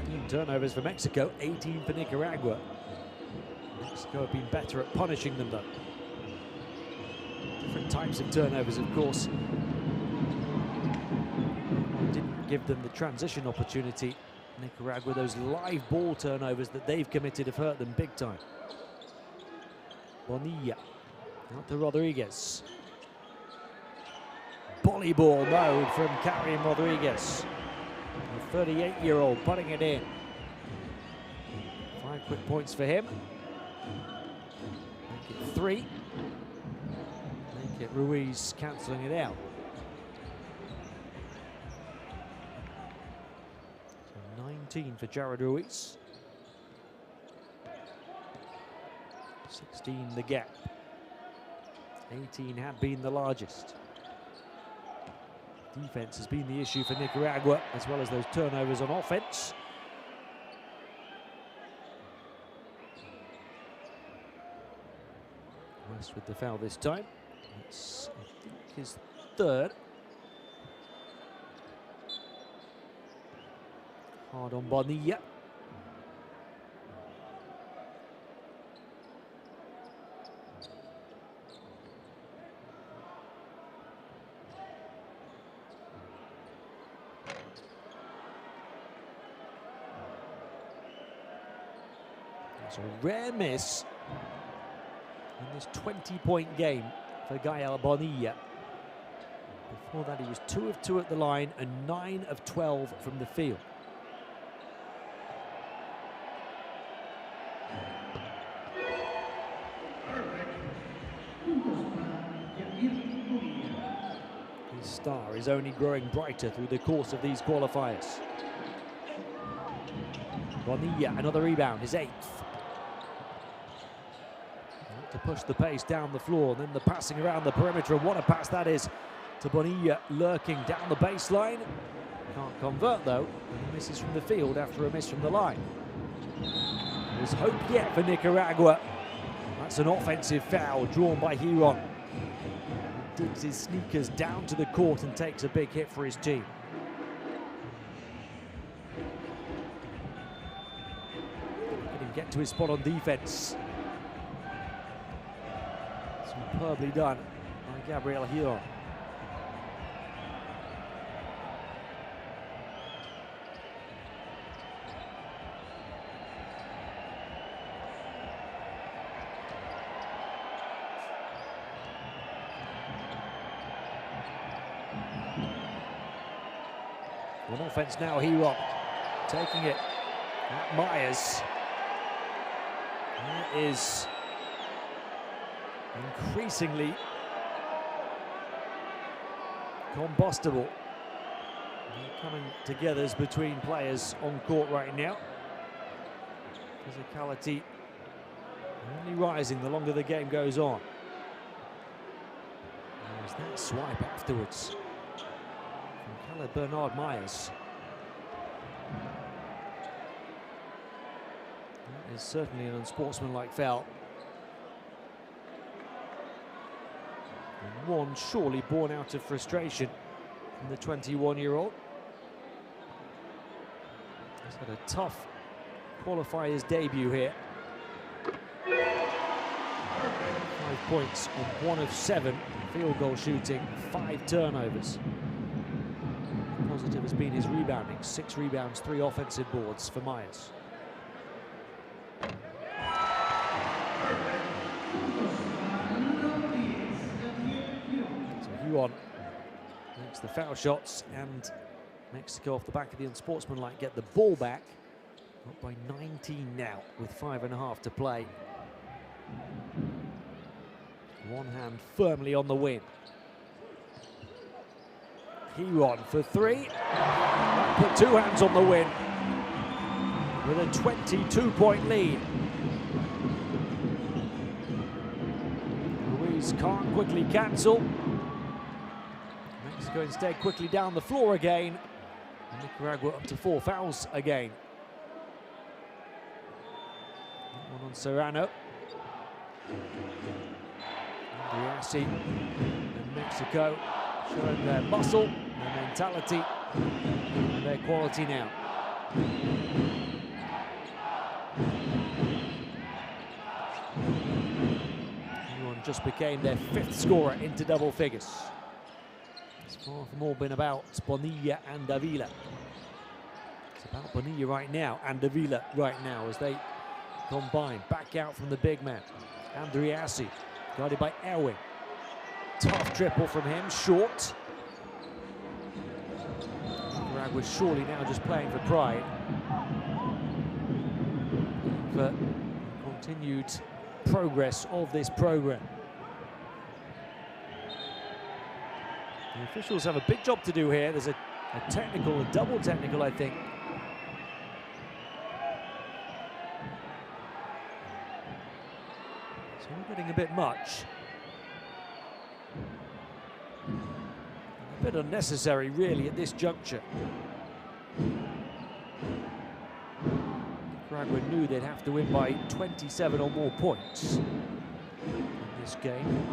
A: 15 turnovers for Mexico, 18 for Nicaragua. Mexico have been better at punishing them though. Different types of turnovers, of course. Didn't give them the transition opportunity. Nicaragua, those live ball turnovers that they've committed have hurt them big time. Bonilla out to Rodriguez. Volleyball mode from Karim Rodriguez. The 38-year-old putting it in. 5 quick points for him. Make it 3. Make it Ruiz cancelling it out. So 19 for Jared Ruiz. 16 the gap. 18 had been the largest. Defense has been the issue for Nicaragua, as well as those turnovers on offense. West with the foul this time. That's, I think, his third. Hard on Bonilla. It's a rare miss in this 20-point game for Gael Bonilla. Before that, he was 2 of 2 at the line and 9 of 12 from the field. His star is only growing brighter through the course of these qualifiers. Bonilla, another rebound, his 8th. To push the pace down the floor, then the passing around the perimeter. What a pass that is to Bonilla, lurking down the baseline. Can't convert though, and he misses from the field after a miss from the line. There's hope yet for Nicaragua. That's an offensive foul drawn by Giron. He digs his sneakers down to the court and takes a big hit for his team. Let him get to his spot on defense. Superbly done by Gabriel Giron. On offense now, Giron taking it at Myers. That is increasingly combustible. Coming togethers between players on court right now. Physicality only rising the longer the game goes on. There's that swipe afterwards from Caleb Bernard Myers. That is certainly an unsportsmanlike foul. And one surely born out of frustration from the 21-year-old. He's had a tough qualifiers debut here. 5 points on 1 of 7 field goal shooting, 5 turnovers. Positive has been his rebounding, 6 rebounds, 3 offensive boards for Myers. On makes the foul shots, and Mexico off the back of the unsportsmanlike get the ball back. Up by 19 now with 5.5 to play. One hand firmly on the win. Heron for three. That put two hands on the win with a 22-point lead. Ruiz can't quickly cancel. Mexico instead quickly down the floor again. And Nicaragua up to 4 fouls again. One on Serrano. Andriassi and Mexico showing their muscle, their mentality, and their quality now. Everyone just became their 5th scorer into double figures. It's far from all been about Bonilla and Davila. It's about Bonilla right now and Davila right now as they combine. Back out from the big man. Andriassi, guarded by Elwin. Tough triple from him, short. Nicaragua surely now just playing for pride. For continued progress of this program. The officials have a big job to do here. There's a technical, a double technical, I think. So we're getting a bit much. A bit unnecessary, really, at this juncture. Nicaragua knew they'd have to win by 27 or more points in this game.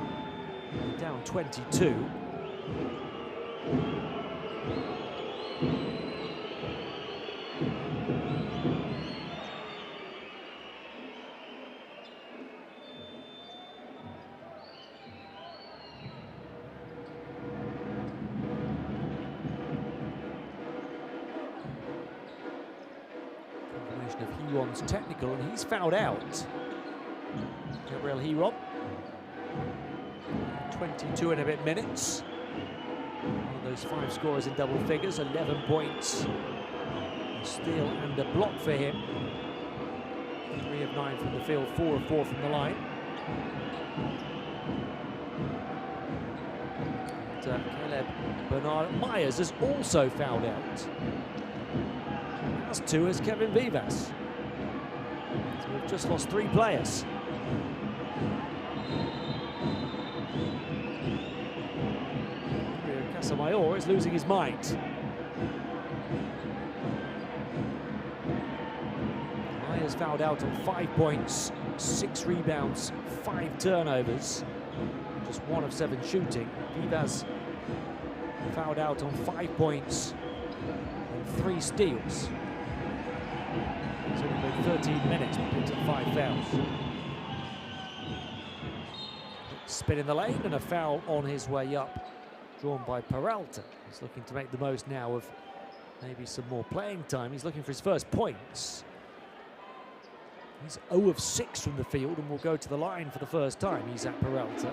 A: They're down 22. Combination of Heron's technical, and he's fouled out. Gabriel Heron. 22 and a bit minutes. One of those 5 scorers in double figures, 11 points. A steal and a block for him. 3 of 9 from the field, 4 of 4 from the line. And Caleb Bernard Myers has also fouled out. As too has Kevin Vivas. So we've just lost 3 players. Casamayor is losing his mind. Myers fouled out on 5 points, 6 rebounds, 5 turnovers, just 1 of 7 shooting. Vivas fouled out on 5 points and 3 steals. He's only played 13 minutes, but picked up 5 fouls. Spin in the lane and a foul on his way up, drawn by Peralta. He's looking to make the most now of maybe some more playing time. He's looking for his first points. He's 0 of 6 from the field and will go to the line for the first time. He's at Peralta.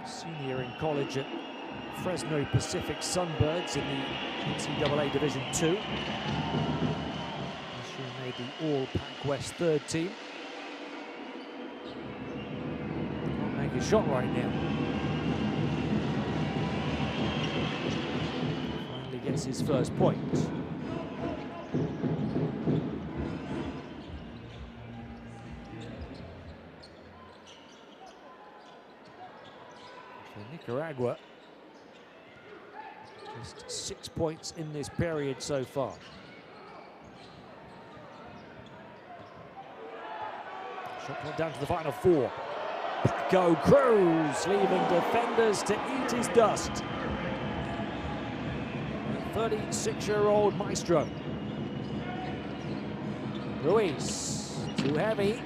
A: Senior in college at Fresno Pacific Sunbirds in the NCAA Division II. This year made the All-Pac-West 3rd team. Can't make a shot right now. Finally gets his first point. Nicaragua, just 6 points in this period so far. Shot clock down to the final 4. Paco Cruz, leaving defenders to eat his dust. 36-year-old maestro. Ruiz, too heavy.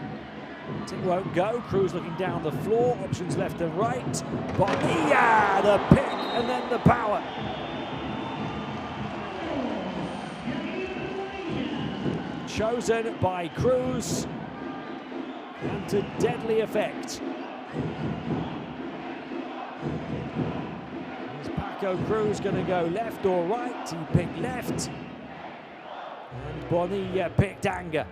A: It won't go. Cruz looking down the floor. Options left and right. Bonilla, the pick and then the power. Chosen by Cruz and to deadly effect. Is Paco Cruz going to go left or right? He picked left. And Bonilla picked anger.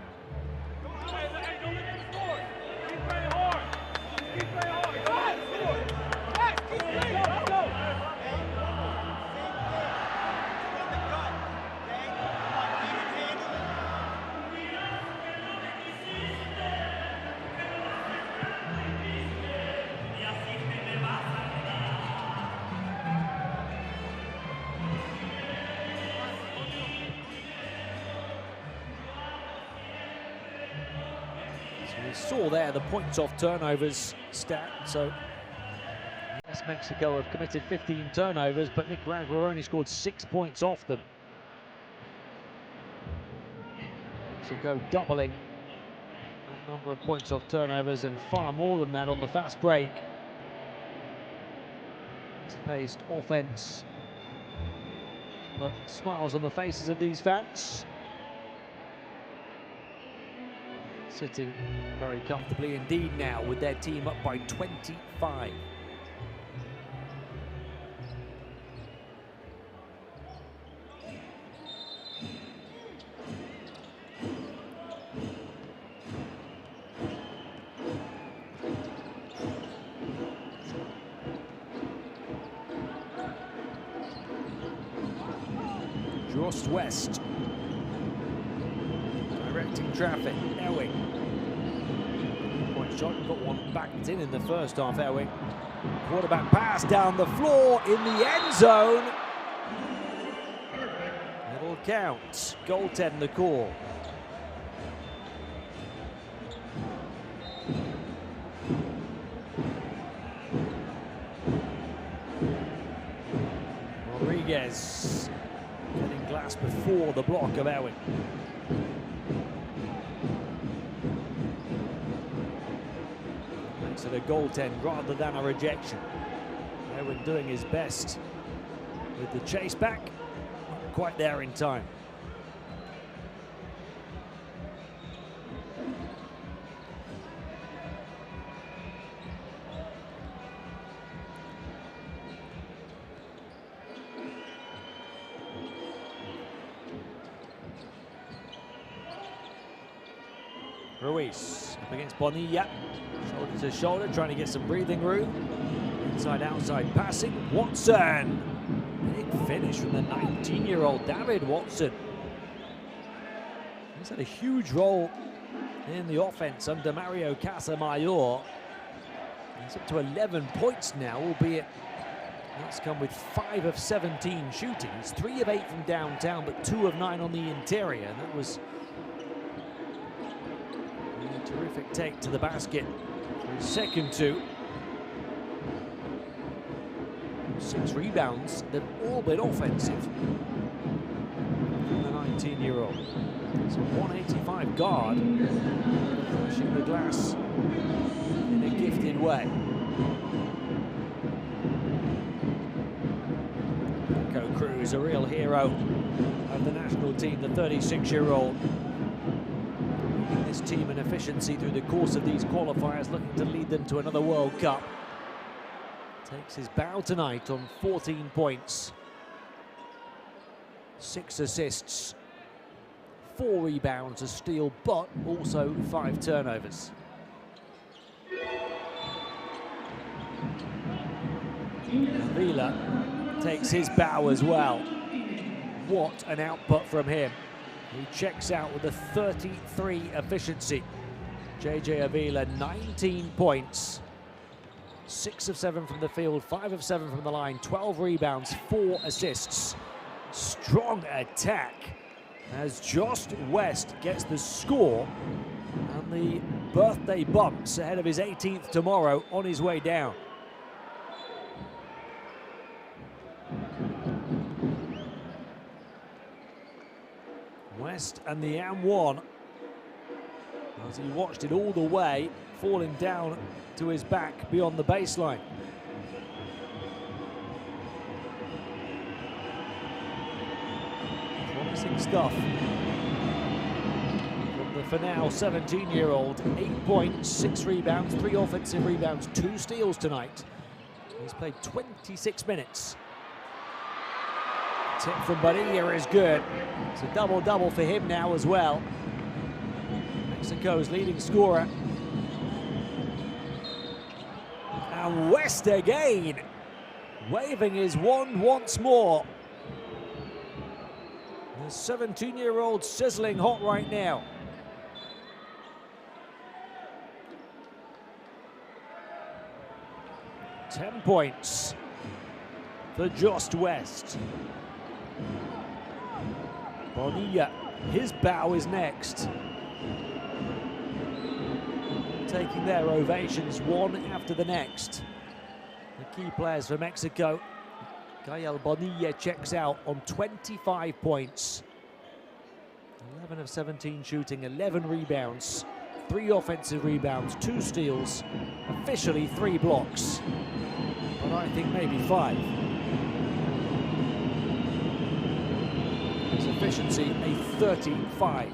A: We saw there the points off turnovers stat. So yes, Mexico have committed 15 turnovers, but Nicaragua only scored 6 points off them. Mexico doubling the number of points off turnovers and far more than that on the fast break. Paced offense, but smiles on the faces of these fans. Sitting very comfortably indeed now with their team up by 25. Just west, directing traffic. Ewing, point shot, got one backed in the first half. Ewing, quarterback pass down the floor in the end zone. It'll count. Goaltend the call. Rodriguez getting glass before the block of Ewing. Makes it a goaltend rather than a rejection. Ewing doing his best with the chase back. Not quite there in time. Ruiz up against Bonilla, shoulder to shoulder, trying to get some breathing room. Inside-outside passing. Watson, big finish from the 19-year-old David Watson. He's had a huge role in the offense under Mario Casamayor. He's up to 11 points now, albeit that's come with 5 of 17 shootings, 3 of 8 from downtown, but 2 of 9 on the interior. And that was a terrific take to the basket for his second 2. 6 rebounds, they've all been offensive from the 19-year-old. It's a 185 guard, pushing the glass in a gifted way. Marco Cruz, a real hero of the national team, the 36-year-old. Leading this team in efficiency through the course of these qualifiers, looking to lead them to another World Cup. Takes his bow tonight on 14 points, 6 assists, 4 rebounds, a steal, but also 5 turnovers. Avila takes his bow as well. What an output from him. He checks out with a 33 efficiency. JJ Avila, 19 points. 6 of 7 from the field, 5 of 7 from the line, 12 rebounds, 4 assists. Strong attack as Just West gets the score and the birthday bumps ahead of his 18th tomorrow on his way down. West and the M1, as he watched it all the way, falling down to his back beyond the baseline. Promising stuff from the, for now, 17-year-old. 8 points, 6 rebounds, 3 offensive rebounds, 2 steals tonight. He's played 26 minutes. Tip from Bonilla is good. It's a double-double for him now as well. Mexico's leading scorer. And West again, waving his wand once more. The 17-year-old sizzling hot right now. $10 points for Just West. Bonilla, his bow is next. taking their ovations one after the next. The key players for Mexico. Gael Bonilla checks out on 25 points. 11 of 17 shooting, 11 rebounds, 3 offensive rebounds, 2 steals, officially 3 blocks, but I think maybe 5. His efficiency, a 35.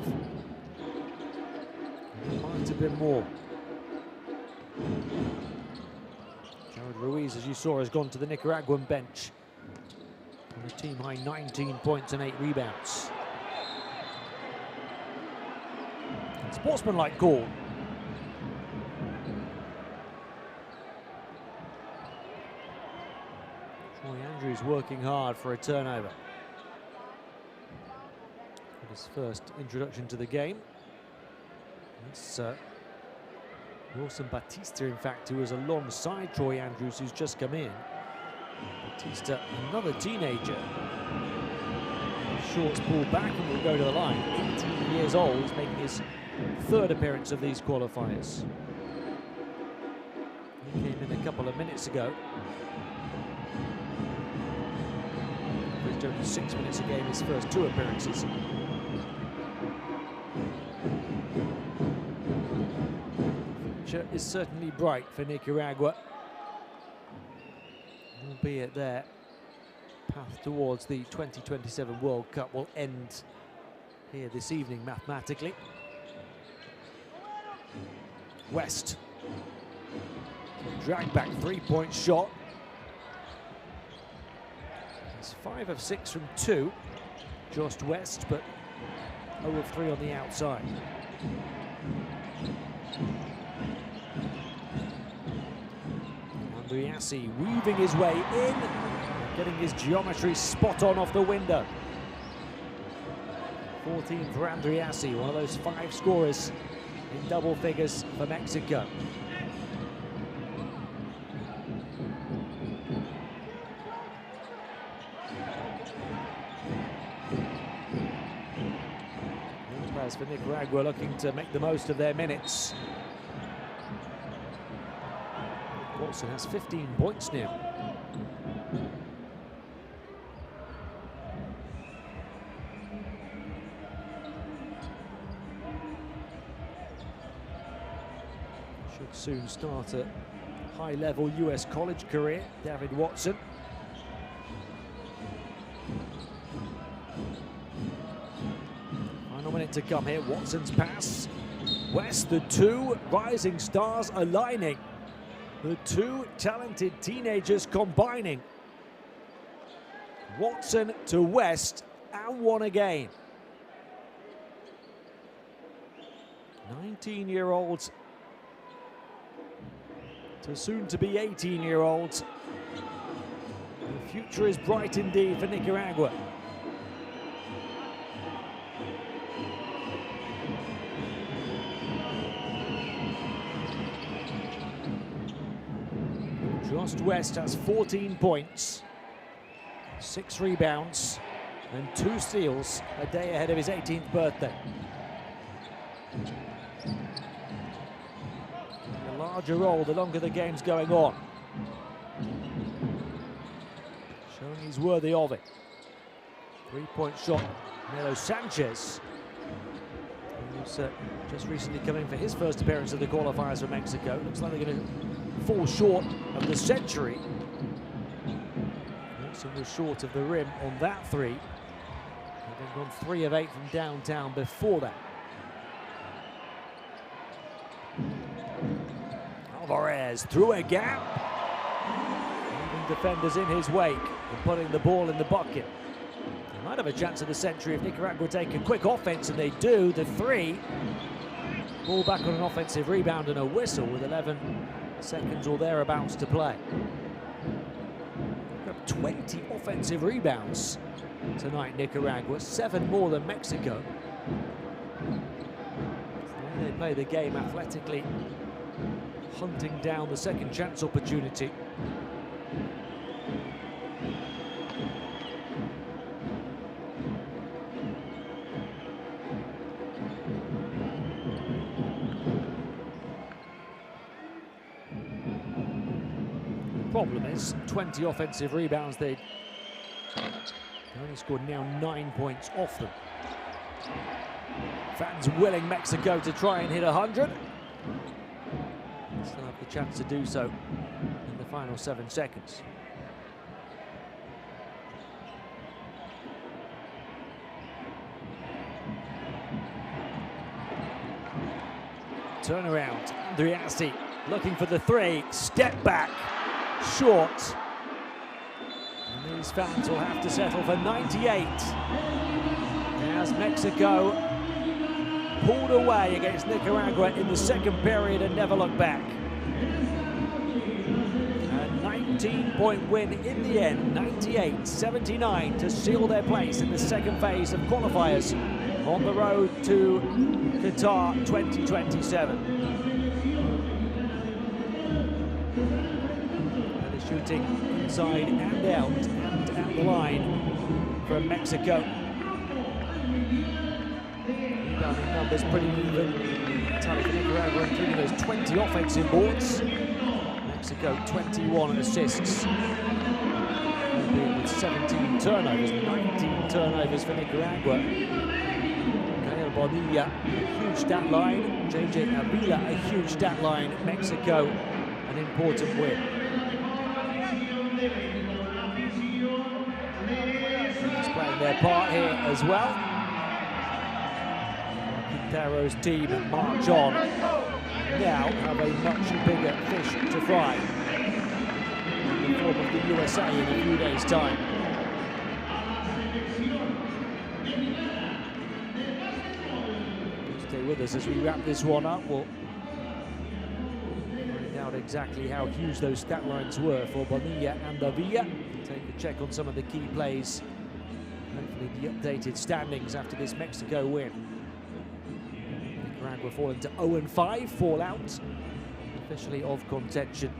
A: It might have been more. Jared Ruiz, as you saw, has gone to the Nicaraguan bench. On a team-high 19 points and 8 rebounds. Sportsmanlike call. Troy Andrews working hard for a turnover. For his first introduction to the game. It's Wilson Batista, in fact, who was alongside Troy Andrews, who's just come in. Batista, another teenager. Shorts pulled back and will go to the line. 18 years old, he's making his 3rd appearance of these qualifiers. He came in a couple of minutes ago. Averaged only 6 minutes a game his first 2 appearances. The future is certainly bright for Nicaragua, albeit their path towards the 2027 World Cup will end here this evening mathematically. West, drag back 3-point shot. It's 5 of 6 from 2, just West, but 0 of 3 on the outside. Andriassi weaving his way in, getting his geometry spot on off the window. 14 for Andriassi, one of those 5 scorers in double figures for Mexico. Young players for Nicaragua looking to make the most of their minutes. Watson has 15 points now. Should soon start a high-level US college career, David Watson. Final minute to come here. Watson's pass. West, the 2 rising stars aligning. The 2 talented teenagers combining. Watson to West, and one again. 19-year-olds to soon-to-be 18-year-olds. The future is bright indeed for Nicaragua. Just West has 14 points, 6 rebounds, and 2 steals, a day ahead of his 18th birthday. A larger role the longer the game's going on. Showing he's worthy of it. 3-point shot, Melo Sanchez. Who's just recently coming for his first appearance of the qualifiers for Mexico. Looks like they're going to fall short of the century. Watson was short of the rim on that 3. Having gone 3 of 8 from downtown before that. Alvarez through a gap. Leaving defenders in his wake and putting the ball in the bucket. They might have a chance of the century if Nicaragua take a quick offense, and they do. The 3. Ball back on an offensive rebound and a whistle with 11 seconds or thereabouts to play. 20 offensive rebounds tonight, Nicaragua, 7 more than Mexico. The way they play the game athletically, hunting down the second chance opportunity. problem is 20 offensive rebounds. They only scored now 9 points off them. Fans willing Mexico to try and hit 100. Still have the chance to do so in the final 7 seconds. Turnaround, Andriassi looking for the three, step back, short. And these fans will have to settle for 98 as Mexico pulled away against Nicaragua in the second period and never looked back. A 19-point win in the end, 98-79 to seal their place in the second phase of qualifiers on the road to Qatar 2027. And the shooting inside and out and at the line from Mexico. Rebounding numbers pretty even. Tally for Nicaragua, including those 20 offensive boards. Mexico 21 assists. With 17 turnovers, 19 turnovers for Nicaragua. Bonilla, a huge stat line. JJ Avila, a huge stat line. Mexico, an important win. He's playing their part here as well. Quintero's team march on. Now have a much bigger fish to fry in the form of the USA in a few days' time. Stay with us as we wrap this one up. We'll find out exactly how huge those stat lines were for Bonilla and Avila. Take a check on some of the key plays. Hopefully the updated standings after this Mexico win. Nicaragua falling to 0-5, fall out officially of contention.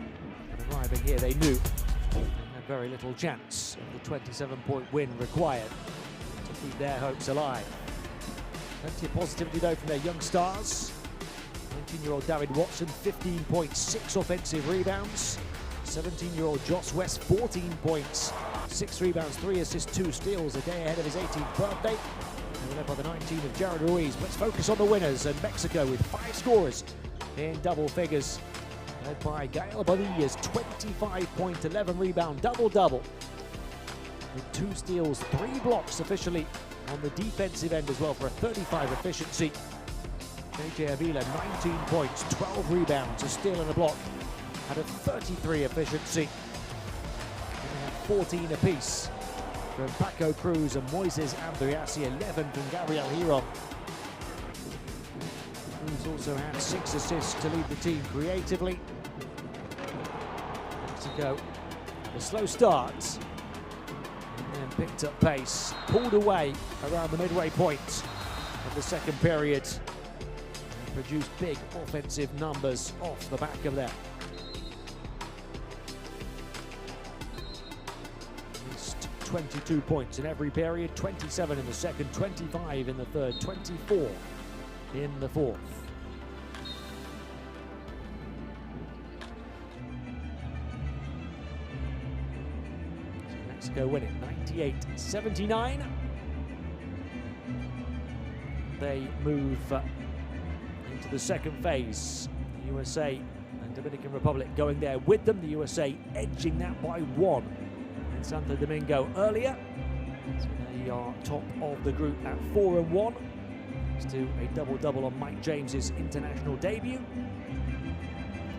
A: And arriving here, they knew they had very little chance of the 27-point win required to keep their hopes alive. Plenty of positivity though from their young stars. 19-year-old David Watson, 15.6 offensive rebounds. 17-year-old Joss West, 14 points, 6 rebounds, 3 assists, 2 steals, a day ahead of his 18th birthday. And led by the 19 of Jared Ruiz. Let's focus on the winners, and Mexico with 5 scorers in double figures. Led by Gael Bonilla's 25-point, 11-rebound double-double. With 2 steals, 3 blocks officially on the defensive end as well for a 35 efficiency. JJ Avila, 19 points, 12 rebounds, a steal and a block, had a 33 efficiency. And they had 14 apiece from Paco Cruz and Moises Andriassi, 11 from Gabriel Giron. Cruz also had 6 assists to lead the team creatively. Mexico, a slow start, and then picked up pace, pulled away around the midway point of the second period, and produced big offensive numbers off the back of that. At least 22 points in every period, 27 in the second, 25 in the third, 24 in the fourth. Mexico win it 98-79. They move into the second phase. The USA and Dominican Republic going there with them. The USA edging that by 1 in Santo Domingo earlier. So they are top of the group at 4-1. Thanks to a double-double on Mike James's international debut.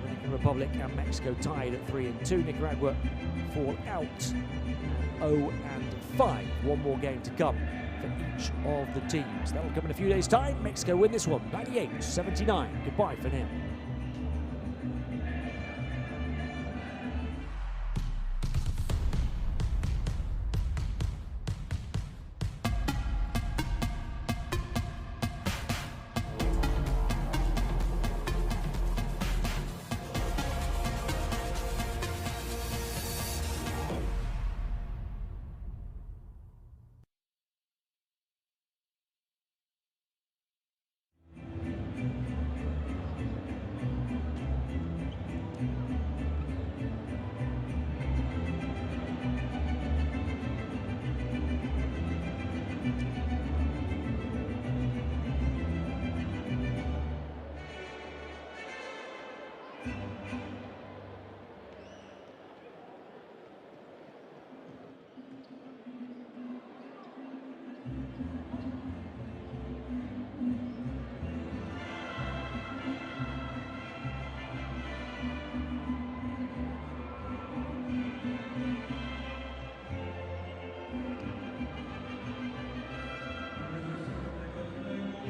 A: Dominican Republic and Mexico tied at 3-2. Nicaragua fall out 0-5. One more game to come for each of the teams. That will come in a few days' time. Mexico win this one, 98-79. Goodbye for now.